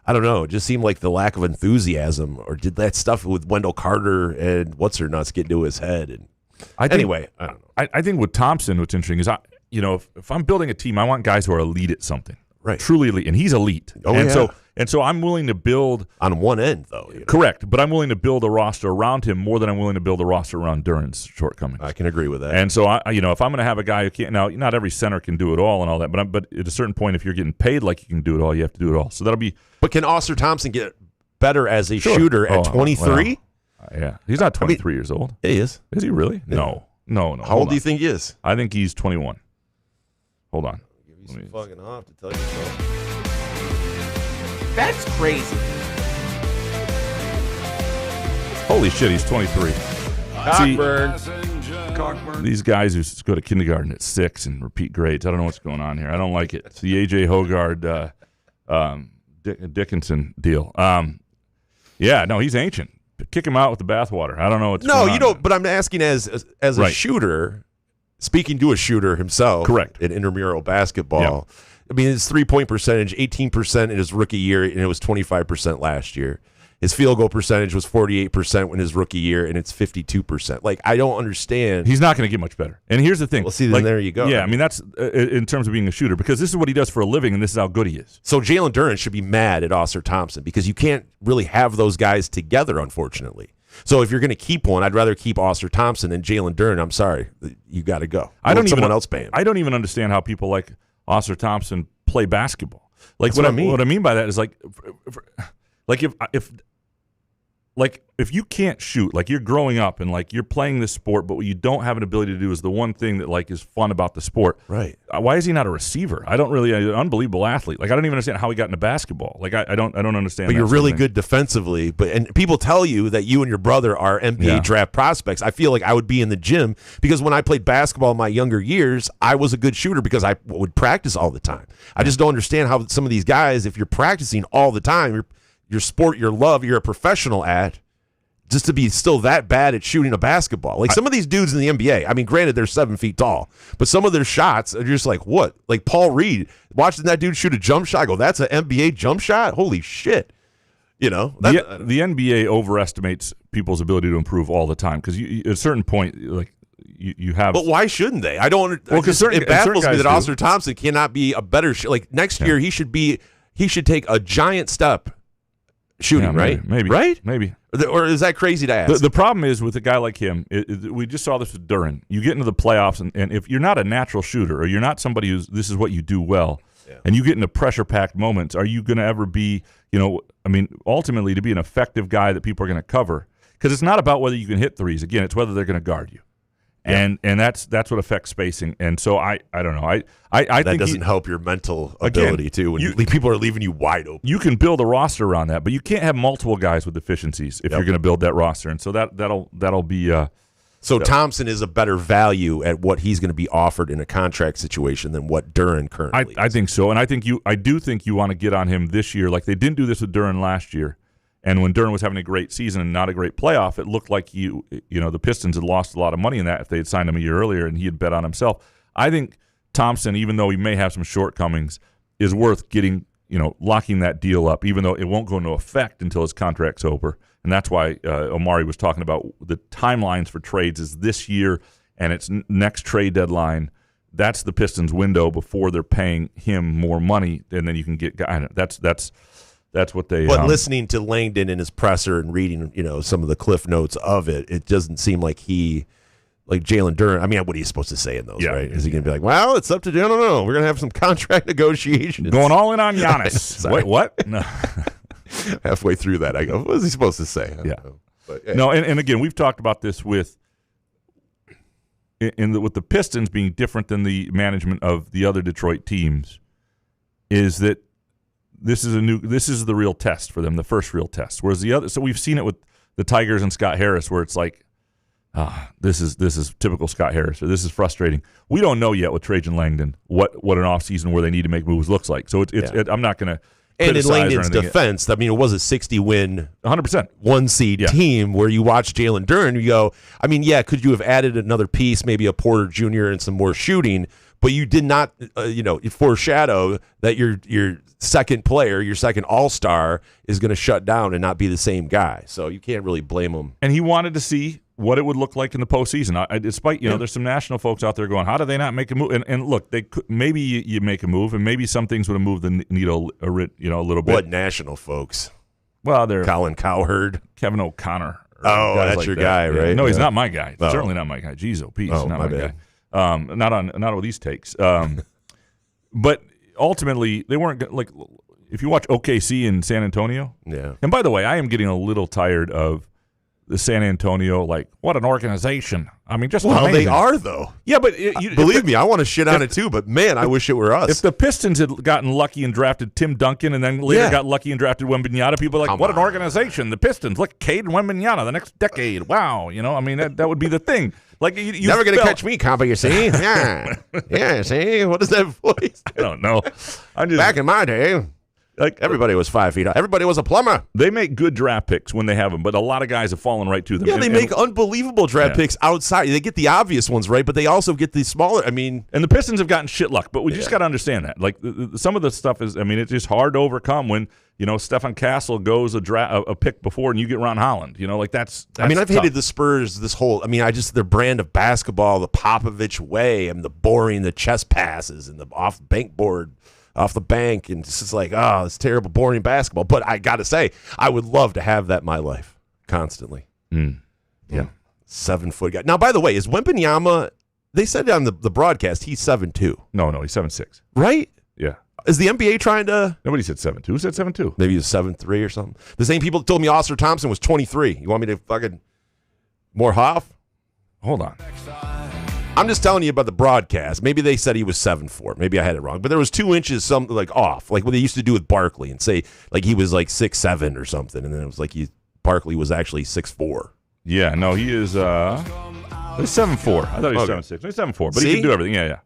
I don't know, it just seemed like the lack of enthusiasm, or did that stuff with Wendell Carter and what's-her-nuts get into his head? And anyway, I don't know. I think with Thompson, what's interesting is, if I'm building a team, I want guys who are elite at something. Right. Truly elite. And he's elite. So I'm willing to build. On one end, though. Correct. But I'm willing to build a roster around him more than I'm willing to build a roster around Duren's shortcomings. I can agree with that. And so, if I'm going to have a guy who can't, now, not every center can do it all and all that, but at a certain point, if you're getting paid like you can do it all, you have to do it all. So that'll be. But can Ausar Thompson get better as a shooter at 23? Yeah, he's not 23 years old. He is. Is he really? Yeah. No. How old do you think he is? I think he's 21. Hold on. Give you some fucking off to tell you so. That's crazy. Holy shit, he's 23. Cockburn. These guys who go to kindergarten at 6 and repeat grades, I don't know what's going on here. I don't like it. It's the A.J. Hoggard Dickinson deal. He's ancient. Kick him out with the bathwater. I don't know what's going on. No, you don't. But I'm asking as a shooter, speaking to a shooter himself, correct, in intramural basketball. Yeah. I mean, his 3-point percentage, 18% in his rookie year, and it was 25% last year. His field goal percentage was 48% in his rookie year, and it's 52%. Like, I don't understand. He's not going to get much better. And here's the thing. Well, see, then there you go. Yeah, I mean, that's in terms of being a shooter, because this is what he does for a living, and this is how good he is. So Jalen Duren should be mad at Ausar Thompson, because you can't really have those guys together, unfortunately. So if you're going to keep one, I'd rather keep Ausar Thompson than Jalen Duren. I'm sorry. You got to go. Someone else pay him. I don't even understand how people like Ausar Thompson play basketball. Like, what I mean by that is, if you can't shoot, like, you're growing up and, like, you're playing this sport, but what you don't have an ability to do is the one thing that, like, is fun about the sport. Right. Why is he not a receiver? I don't really, an unbelievable athlete. Like, I don't even understand how he got into basketball. Like, I don't understand. But you're really good defensively. And people tell you that you and your brother are NBA draft prospects. I feel like I would be in the gym, because when I played basketball in my younger years, I was a good shooter because I would practice all the time. I just don't understand how some of these guys, if you're practicing all the time, your sport, your love, you're a professional at, just to be still that bad at shooting a basketball. Like, some of these dudes in the NBA, I mean, granted, they're 7 feet tall, but some of their shots are just like, what? Like Paul Reed, watching that dude shoot a jump shot, I go, that's an NBA jump shot? Holy shit. The NBA overestimates people's ability to improve all the time, because at a certain point, like, you have. But why shouldn't they? I don't. Well, because it baffles me that Ausar Thompson cannot be a better. Like, next year, he should take a giant step shooting, right? Maybe. Right? Maybe. Or is that crazy to ask? The problem is with a guy like him, we just saw this with Duren. You get into the playoffs, and if you're not a natural shooter or you're not somebody who's this is what you do well, and you get into pressure-packed moments, are you going to ever be, ultimately to be an effective guy that people are going to cover? Because it's not about whether you can hit threes. Again, it's whether they're going to guard you. And that's what affects spacing. And so I don't know. I that think doesn't help your mental ability too. When people are leaving you wide open, you can build a roster around that, but you can't have multiple guys with deficiencies if you're going to build that roster. And so that'll be. So Thompson is a better value at what he's going to be offered in a contract situation than what Duren currently. I think so, and I do think you want to get on him this year. Like they didn't do this with Duren last year. And when Duren was having a great season and not a great playoff, it looked like the Pistons had lost a lot of money in that if they had signed him a year earlier and he had bet on himself. I think Thompson, even though he may have some shortcomings, is worth getting, locking that deal up, even though it won't go into effect until his contract's over. And that's why Omari was talking about the timelines for trades is this year and its next trade deadline. That's the Pistons' window before they're paying him more money, and then you can get guys. That's what they. But listening to Langdon in his presser and reading, some of the cliff notes of it, it doesn't seem like Jalen Duren. I mean, what are you supposed to say in those? Right? Is he going to be like, well, it's up to? I don't know. We're going to have some contract negotiations. Going all in on Giannis. Wait, what? No. Halfway through that, I go, what is he supposed to say? I don't know. But, hey. No, and again, we've talked about this with the Pistons being different than the management of the other Detroit teams. Is that this is the real test for them, the first real test. Whereas the other, so we've seen it with the Tigers and Scott Harris, where it's like, this is typical Scott Harris, or this is frustrating. We don't know yet with Trajan Langdon what an offseason where they need to make moves looks like. So I'm not going to. And in Langdon's defense, it was a 60-win, 100% one-seed team where you watch Jalen Duren, you go, could you have added another piece, maybe a Porter Jr. and some more shooting, but you did not, foreshadow that your second player, your second all-star is going to shut down and not be the same guy. So you can't really blame him. And he wanted to see what it would look like in the postseason. Despite, there's some national folks out there going, how do they not make a move? And look, they could, maybe you make a move, and maybe some things would have moved the needle a little bit. What national folks? Well, they're Colin Cowherd, Kevin O'Connor. Oh, that's like your guy, right? No, he's not my guy. Oh. Certainly not my guy. Jeez, Pete, not my guy. Not with these takes. But ultimately, they weren't like. If you watch OKC in San Antonio, And by the way, I am getting a little tired of the San Antonio, what an organization. Just amazing. They are though. Yeah, but believe me, I want to shit on it too. But man, I wish it were us. If the Pistons had gotten lucky and drafted Tim Duncan, and then later got lucky and drafted Wembanyama, people are like, what an organization! The Pistons, look, Cade and Wembanyama, the next decade. Wow, that would be the thing. Like you never gonna catch me, Compa. You see? Yeah, see? What is that voice? I don't know. Back in my day. Everybody was 5 feet high. Everybody was a plumber. They make good draft picks when they have them, but a lot of guys have fallen right to them. Yeah, they make unbelievable draft picks outside. They get the obvious ones right, but they also get the smaller. And the Pistons have gotten shit luck, but we just got to understand that. Some of the stuff is, it's just hard to overcome when Stefan Castle goes a pick before and you get Ron Holland. That's I've tough. hated the Spurs this whole. Their brand of basketball, the Popovich way, and the boring, the chest passes, and the off the bank, and it's just like, it's terrible, boring basketball. But I got to say, I would love to have that in my life constantly. Yeah. 7 foot guy. Now, by the way, is Wembanyama, they said on the broadcast, he's 7'2". No, he's 7'6". Right? Yeah. Is the NBA trying to? Nobody said 7'2". Who said 7'2"? Maybe he was 7'3" or something. The same people told me Ausar Thompson was 23. You want me to fucking more Hoff? Hold on. I'm just telling you about the broadcast. Maybe they said he was 7'4". Maybe I had it wrong. But there was 2 inches off, like what they used to do with Barkley and say he was 6'7" or something. And then it was Barkley was actually 6'4". Yeah, no, he is he's 7'4". I thought he was 7'6". He's 7'4", but he can do everything. Yeah.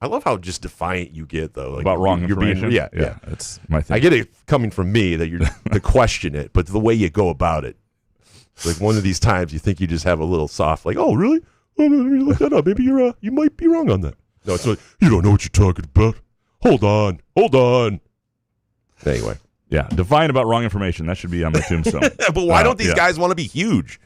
I love how just defiant you get, though. About wrong information? Yeah. That's my thing. I get it coming from me that you're to question it, but the way you go about it. One of these times you think you just have a little soft, oh, really? Oh, let me look that up. Maybe you might be wrong on that. No, it's like, you don't know what you're talking about. Hold on. Anyway. Yeah, defiant about wrong information. That should be on my tombstone. But why don't these guys want to be huge?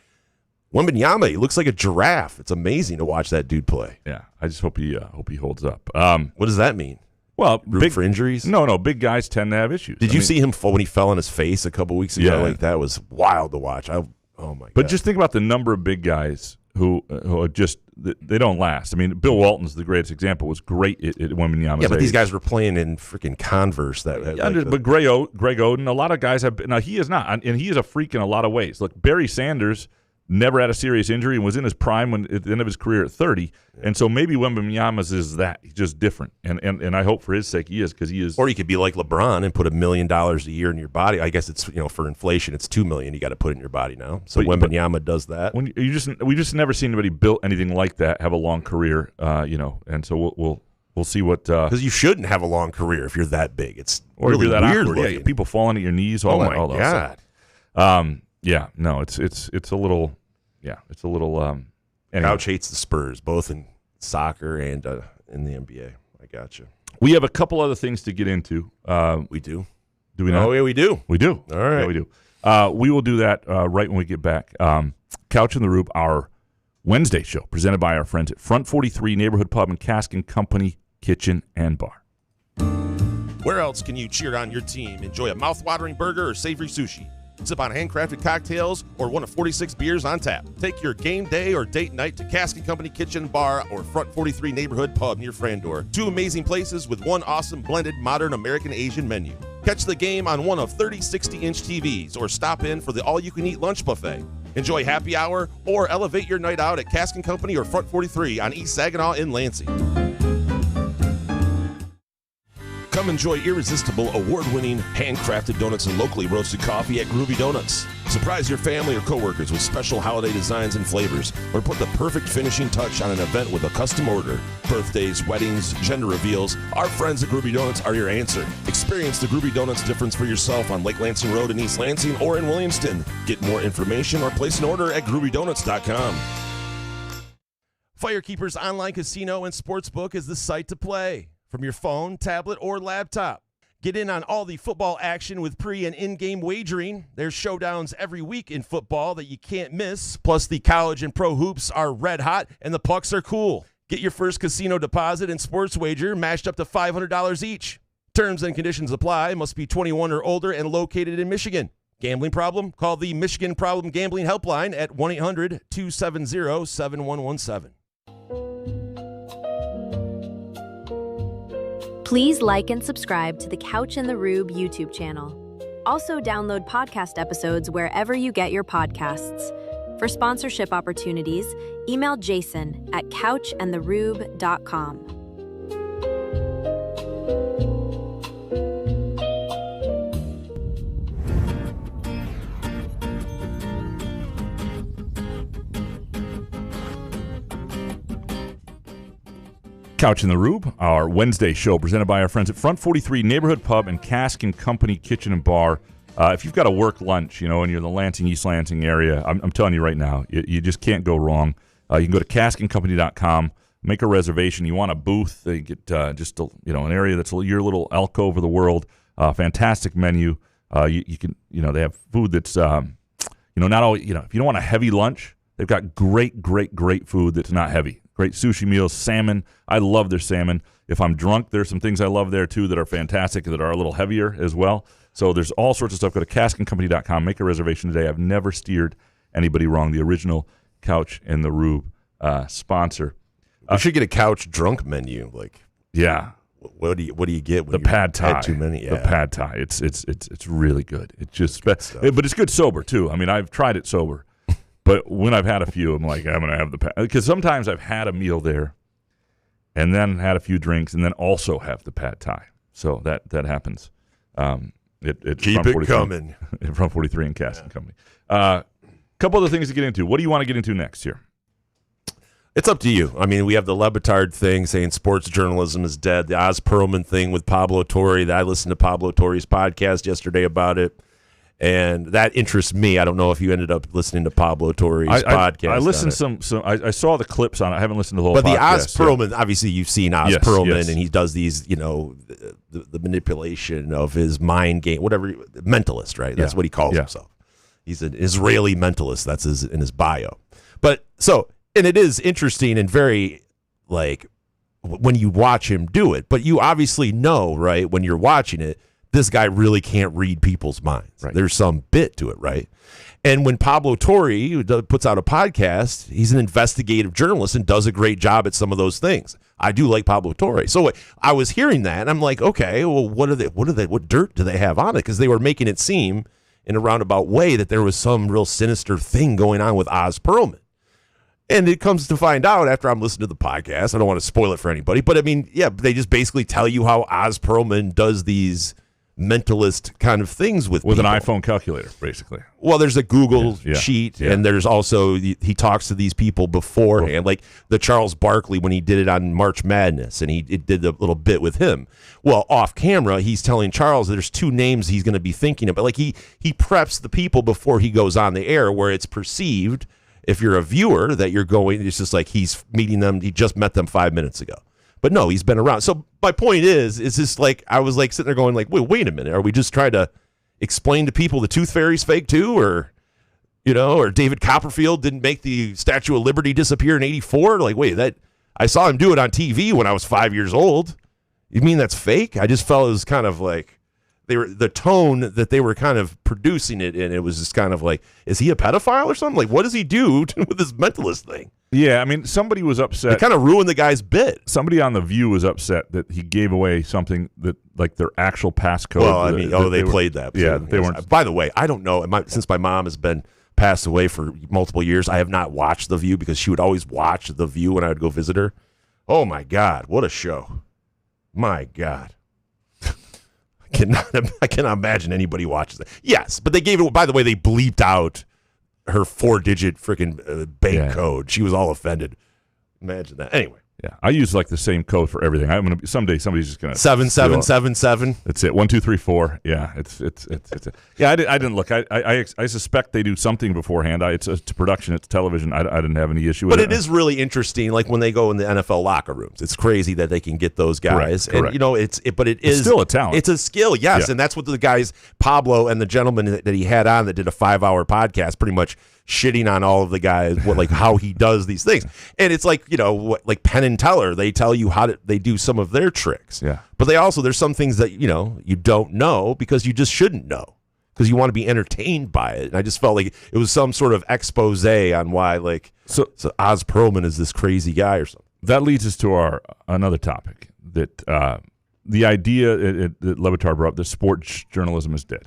Wembanyama, he looks like a giraffe. It's amazing to watch that dude play. Yeah, I just hope he holds up. What does that mean? Well, for injuries? No, big guys tend to have issues. Did you see him when he fell on his face a couple weeks ago? Yeah. Like, that was wild to watch. Oh, my God. But just think about the number of big guys who are just they don't last. I mean, Bill Walton's the greatest example. Was great at Wembanyama's Yeah, but age. these guys were playing in freaking Converse. But Greg Oden, a lot of guys have. Now he is not, and he is a freak in a lot of ways. Look, Barry Sanders never had a serious injury and was in his prime at the end of his career at 30. And so maybe Wembanyama's is that. He's just different. And I hope for his sake he is, because he is. Or you could be like LeBron and put $1 million a year in your body. I guess it's, for inflation, it's $2 million you got to put in your body now. So Wembanyama does that. We just never seen anybody built anything like that have a long career, and so we'll see what. Because you shouldn't have a long career if you're that big. It's or really if you're that weird. Awkward. Yeah, people falling at your knees. All my God. It's a little. Yeah, it's a little. Anyway. Couch hates the Spurs, both in soccer and in the NBA. I gotcha. We have a couple other things to get into. We do. Do we not? Oh, yeah, we do. We do. All right. Yeah, we do. We will do that right when we get back. Couch in the Rube, our Wednesday show, presented by our friends at Front 43 Neighborhood Pub and Cask and Company Kitchen and Bar. Where else can you cheer on your team, enjoy a mouth-watering burger or savory sushi, sip on handcrafted cocktails, or one of 46 beers on tap? Take your game day or date night to Cask and Company Kitchen and Bar or Front 43 Neighborhood Pub near Frandor. 2 amazing places with one awesome blended modern American-Asian menu. Catch the game on one of 30 60-inch TVs or stop in for the all-you-can-eat lunch buffet. Enjoy happy hour or elevate your night out at Cask and Company or Front 43 on East Saginaw in Lansing. Come enjoy irresistible, award-winning, handcrafted donuts and locally roasted coffee at Groovy Donuts. Surprise your family or coworkers with special holiday designs and flavors, or put the perfect finishing touch on an event with a custom order. Birthdays, weddings, gender reveals, our friends at Groovy Donuts are your answer. Experience the Groovy Donuts difference for yourself on Lake Lansing Road in East Lansing or in Williamston. Get more information or place an order at groovydonuts.com. Firekeeper's Online Casino and Sportsbook is the site to play. From your phone, tablet, or laptop. Get in on all the football action with pre- and in-game wagering. There's showdowns every week in football that you can't miss. Plus, the college and pro hoops are red hot, and the pucks are cool. Get your first casino deposit and sports wager matched up to $500 each. Terms and conditions apply. Must be 21 or older and located in Michigan. Gambling problem? Call the Michigan Problem Gambling Helpline at 1-800-270-7117. Please like and subscribe to the Couch in the Rube YouTube channel. Also, download podcast episodes wherever you get your podcasts. For sponsorship opportunities, email Jason at couchandtherube.com. Couch in the Rube, our Wednesday show, presented by our friends at Front 43 Neighborhood Pub and Cask and Company Kitchen and Bar. If you've got a work lunch, and you're in the Lansing, East Lansing area, I'm telling you right now, you just can't go wrong. You can go to caskandcompany.com, make a reservation. You want a booth, they get just an area that's your little alcove of the world. Fantastic menu. You can, they have food that's, not always, if you don't want a heavy lunch, they've got great food that's not heavy. Great sushi meals, salmon. I love their salmon. If I'm drunk, there's some things I love there, too, that are fantastic, that are a little heavier as well. So there's all sorts of stuff. Go to caskandcompany.com. Make a reservation today. I've never steered anybody wrong. The original Couch in the Rube sponsor. We should get a couch drunk menu. Yeah. What do you get when the pad thai? Had too many. Yeah. The pad thai. It's really good. It's just, but it's good sober, too. I mean, I've tried it sober. But when I've had a few, I'm like, I'm going to have the pad. Because sometimes I've had a meal there and then had a few drinks and then also have the pad thai. So that happens. Keep it coming. Front 43 and Cask and Company. Couple other things to get into. What do you want to get into next here? It's up to you. I mean, we have the Le Batard thing saying sports journalism is dead. The Oz Perlman thing with Pablo Torre. I listened to Pablo Torre's podcast yesterday about it. And that interests me. I don't know if you ended up listening to Pablo Torre's podcast. I listened some. I saw the clips on it. I haven't listened to the whole podcast. But the Oz Perlman, obviously you've seen Oz Perlman, yes. And he does these, the manipulation of his mind game, whatever, mentalist, right? That's what he calls himself. He's an Israeli mentalist. That's in his bio. But and it is interesting and very, when you watch him do it. But you obviously know, right, when you're watching it, this guy really can't read people's minds. Right. There's some bit to it, right? And when Pablo Torre puts out a podcast, he's an investigative journalist and does a great job at some of those things. I do like Pablo Torre. So I was hearing that, and I'm like, okay, well, what dirt do they have on it? Because they were making it seem in a roundabout way that there was some real sinister thing going on with Oz Perlman. And it comes to find out after I'm listening to the podcast, I don't want to spoil it for anybody, but I mean, yeah, they just basically tell you how Oz Perlman does these mentalist kind of things with an people. iPhone calculator, basically. Well, there's a Google sheet, and there's also, he talks to these people beforehand, like the Charles Barkley when he did it on March Madness, and he did a little bit with him. Well, off camera, he's telling Charles there's two names he's going to be thinking about. Like he preps the people before he goes on the air, where it's perceived, if you're a viewer, that you're going, it's just like he's meeting them, he just met them 5 minutes ago. But no, he's been around. So my point is just like, I was like sitting there going like, wait a minute. Are we just trying to explain to people the Tooth Fairy's fake too? Or, or David Copperfield didn't make the Statue of Liberty disappear in 84? Like, wait, I saw him do it on TV when I was 5 years old. You mean that's fake? I just felt it was kind of like, the tone that they were kind of producing it in, it was just kind of like, is he a pedophile or something? Like, what does he do with this mentalist thing? Yeah, I mean, somebody was upset. It kind of ruined the guy's bit. Somebody on The View was upset that he gave away something that, like, their actual passcode. Well, I mean, they played that. Yeah, they weren't. By the way, I don't know. Since my mom has been passed away for multiple years, I have not watched The View because she would always watch The View when I would go visit her. Oh, my God. What a show. My God. I cannot imagine anybody watches that. Yes, but they gave it. By the way, they bleeped out her 4-digit freaking bank code. She was all offended. Imagine that. Anyway. Yeah, I use like the same code for everything. I'm gonna someday somebody's just gonna 7777. That's it. 1 2 3 4. Yeah, it's. Yeah, I didn't look. I suspect they do something beforehand. It's production. It's television. I didn't have any issue with it. But it is really interesting. Like when they go in the NFL locker rooms, it's crazy that they can get those guys. Correct. And but it is still a talent. It's a skill, yes, and that's what the guys Pablo and the gentleman that he had on that did a 5-hour podcast, pretty much shitting on all of the guys, how he does these things. And it's like, like Penn and Teller, they tell you how they do some of their tricks. Yeah. But there's some things that, you don't know because you just shouldn't know because you want to be entertained by it. And I just felt like it was some sort of expose on why, so Oz Perlman is this crazy guy or something. That leads us to another topic that the idea that Le Batard brought up that sports journalism is dead.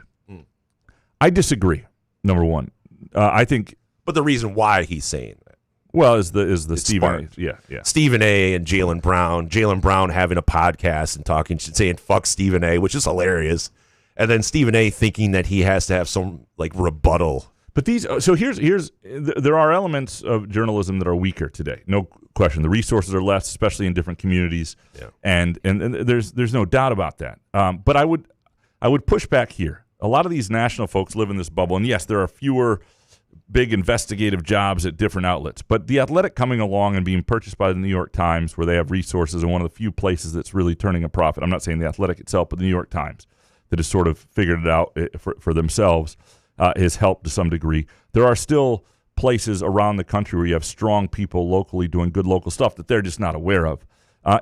I disagree, number one. I think, but the reason why he's saying that, well, is the Stephen A. Stephen A. and Jalen Brown having a podcast and talking, saying fuck Stephen A., which is hilarious, and then Stephen A. thinking that he has to have some rebuttal. But there are elements of journalism that are weaker today, no question. The resources are less, especially in different communities, and there's no doubt about that. But I would push back here. A lot of these national folks live in this bubble, and yes, there are fewer big investigative jobs at different outlets. But The Athletic coming along and being purchased by the New York Times, where they have resources, and one of the few places that's really turning a profit. I'm not saying The Athletic itself, but the New York Times that has sort of figured it out for themselves has helped to some degree. There are still places around the country where you have strong people locally doing good local stuff that they're just not aware of.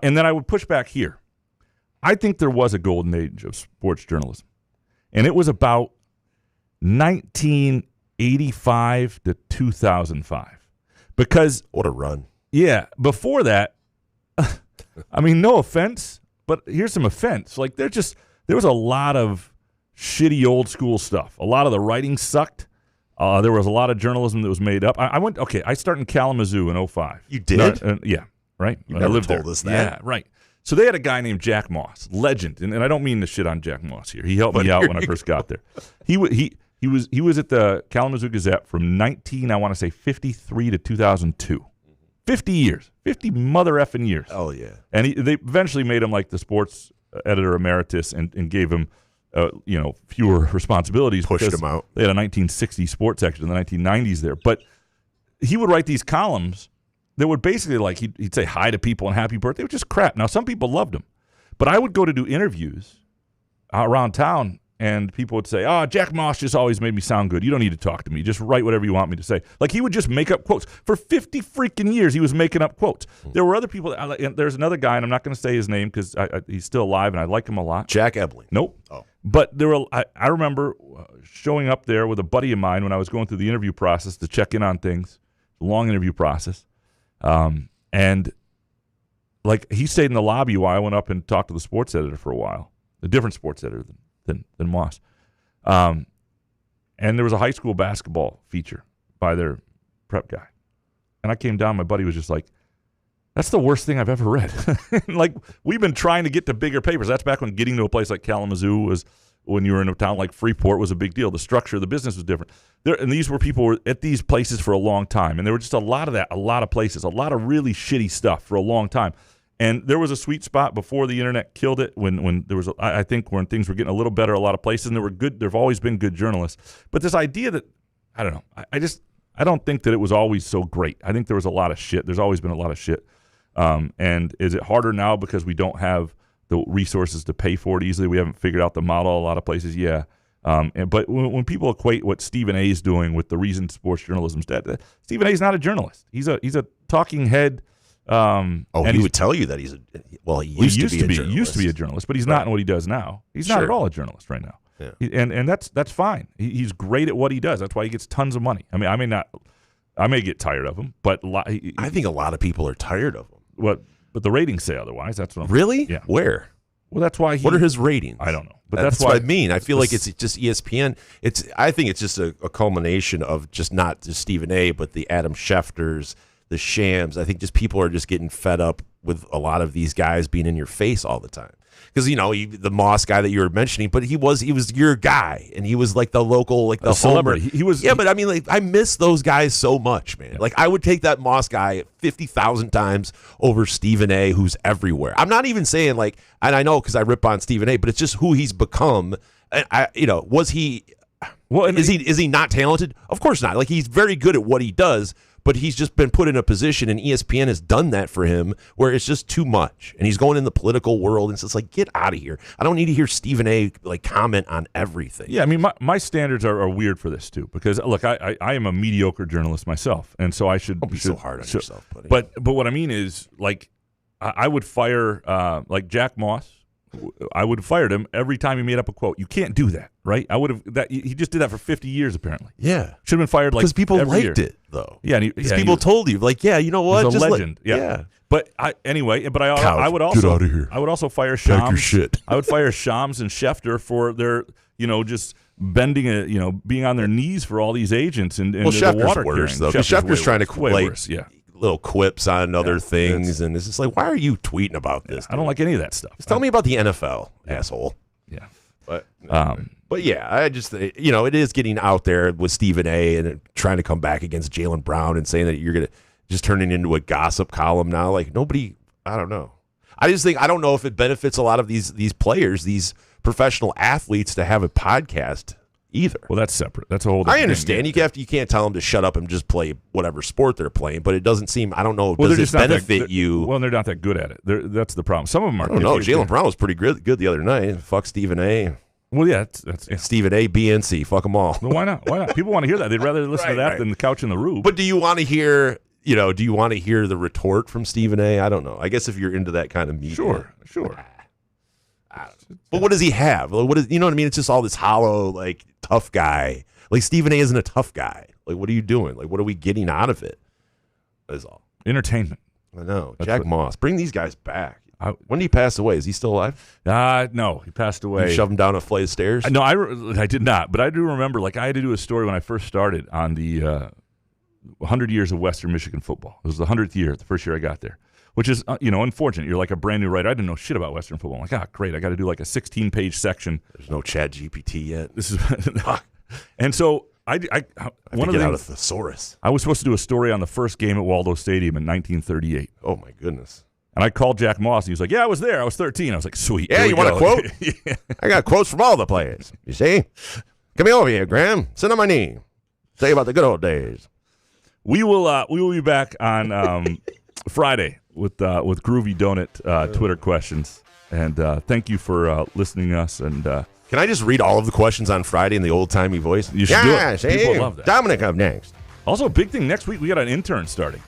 And then I would push back here. I think there was a golden age of sports journalism. And it was about 1985 to 2005. Because what a run. Yeah, before that, I mean, no offense, but here's some offense. Like there was a lot of shitty old school stuff. A lot of the writing sucked. There was a lot of journalism that was made up. I started in Kalamazoo in 2005. You did? Yeah, right. You never lived told there. us that. Yeah, right. So they had a guy named Jack Moss, legend, and I don't mean to shit on Jack Moss here. He helped me out when I first got there. He was at the Kalamazoo Gazette from 1953 to 2002. 50 years, 50 mother effing years. Oh yeah. And they eventually made him like the sports editor emeritus and gave him fewer responsibilities. Pushed him out. They had a 1960 sports section in the 1990s there, but he would write these columns that would basically he'd say hi to people and happy birthday. It was just crap. Now, some people loved him. But I would go to do interviews around town, and people would say, Jack Moss just always made me sound good. You don't need to talk to me. Just write whatever you want me to say. Like, he would just make up quotes. For 50 freaking years, he was making up quotes. There were other people. And there's another guy, and I'm not going to say his name because he's still alive, and I like him a lot. Jack Ebling. Nope. Oh. But there were. I remember showing up there with a buddy of mine when I was going through the interview process to check in on things, long interview process, and like he stayed in the lobby while I went up and talked to the sports editor for a while, a different sports editor than Moss, and there was a high school basketball feature by their prep guy, and I came down. My buddy was just like, "That's the worst thing I've ever read." Like, we've been trying to get to bigger papers. That's back when getting to a place like Kalamazoo was, when you were in a town like Freeport, was a big deal. The structure of the business was different. And these were people who were at these places for a long time, and there were just a lot of that, a lot of places, a lot of really shitty stuff for a long time. And there was a sweet spot before the internet killed it when there was, I think, when things were getting a little better a lot of places, and there were good. There've always been good journalists. But this idea that, I don't know, I don't think that it was always so great. I think there was a lot of shit. There's always been a lot of shit. And is it harder now because we don't have the resources to pay for it easily? We haven't figured out the model a lot of places. Yeah. But when people equate what Stephen A. is doing with the reason sports journalism's dead, Stephen A. is not a journalist. He's a talking head. He would tell you that he used to be a journalist, but he's not in what he does now. He's not at all a journalist right now. Yeah. And that's fine. He's great at what he does. That's why he gets tons of money. I mean, I may get tired of him, but I think a lot of people are tired of him. But the ratings say otherwise. That's what I'm really. Yeah. Where? Well, that's why. What are his ratings? I don't know. But that's what I mean. I feel like it's just ESPN. I think it's just a culmination of not just Stephen A., but the Adam Schefters, the Shams. I think just people are just getting fed up with a lot of these guys being in your face all the time. Because the Moss guy that you were mentioning, but he was your guy, and he was like the local, like the celebrity. He was. Yeah, but I mean, like, I miss those guys so much, man. Yeah. Like, I would take that Moss guy 50,000 times over Stephen A., who's everywhere. I'm not even saying like, and I know because I rip on Stephen A., but it's just who he's become. Was he? Well, is he not talented? Of course not. Like, he's very good at what he does. But he's just been put in a position, and ESPN has done that for him, where it's just too much. And he's going in the political world, and it's just like, get out of here. I don't need to hear Stephen A. like comment on everything. Yeah, I mean, my standards are weird for this too, because look, I am a mediocre journalist myself, and so I should don't be so hard on yourself, buddy. But what I mean is, like, I would fire like Jack Moss. I would have fired him every time he made up a quote. You can't do that, right? I would have that. He just did that for 50 years, apparently. Yeah, should have been fired like because people liked year. It though. Yeah, people told you like, yeah, you know what? He's a just legend. Yeah. But I would also get out of here. I would also fire Shams. Pack your shit. I would fire Shams and Schefter for their just bending being on their knees for all these agents and the water worse carrying. though. Schefter's trying to play little quips on other things, and it's just like, why are you tweeting about this? I don't like any of that stuff. Just tell me about the NFL, asshole. Yeah, but yeah, I just it is getting out there with Stephen A. and trying to come back against Jalen Brown and saying that you're gonna just turn it into a gossip column now. Like, nobody, I don't know. I just think I don't know if it benefits a lot of these players, these professional athletes, to have a podcast either. Well, that's separate. That's a whole different I understand. thing. You can't tell them to shut up and just play whatever sport they're playing, but it doesn't seem, I don't know, does it benefit you? Well, they're not that good at it. That's the problem. Some of them are. I don't know. Jalen Brown was pretty good the other night. Fuck Stephen A. Well, yeah. That's Stephen A., BNC. Fuck them all. Well, why not? Why not? People want to hear that. They'd rather listen to that than the couch in the Rube. But do you want to hear, do you want to hear the retort from Stephen A.? I don't know. I guess if you're into that kind of media. Sure. But what does he have? What is, you know what I mean? It's just all this hollow, like, tough guy. Like, Stephen A. isn't a tough guy. Like, what are you doing? Like, what are we getting out of it? That's all. Entertainment. I know. Jack Moss. Bring these guys back. When did he pass away? Is he still alive? No, he passed away. You shoved him down a flight of stairs? No, I did not. But I do remember, like, I had to do a story when I first started on the 100 years of Western Michigan football. It was the 100th year, the first year I got there. Which is, unfortunate. You're like a brand new writer. I didn't know shit about Western football. I'm like, great. I got to do like a 16-page section. There's no Chat GPT yet. This is, and so I one of the out of thesaurus. I was supposed to do a story on the first game at Waldo Stadium in 1938. Oh my goodness! And I called Jack Moss, and he was like, "Yeah, I was there. I was 13." I was like, "Sweet." Yeah, you want a quote? Yeah. I got quotes from all the players. You see? Come over here, Graham. Sit on my knee. Tell you about the good old days. We will be back on Friday with Groovy Donut Twitter questions, And thank you for listening to us. And can I just read all of the questions on Friday in the old-timey voice? You should do it. People love that. Dominic up next. Also, a big thing next week, we got an intern starting.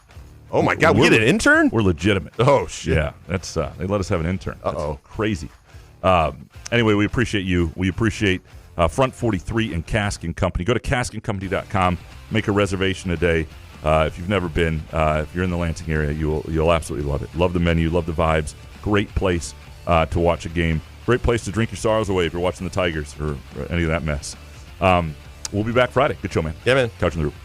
Oh, my God. We get an intern? We're legitimate. Oh, shit. Yeah. That's they let us have an intern. Uh-oh. That's crazy. Anyway, we appreciate you. We appreciate Front 43 and Cask & Company. Go to caskandcompany.com. Make a reservation today. If you've never been, if you're in the Lansing area, you'll absolutely love it. Love the menu. Love the vibes. Great place to watch a game. Great place to drink your sorrows away if you're watching the Tigers or any of that mess. We'll be back Friday. Good show, man. Yeah, man. Couch in the Roof.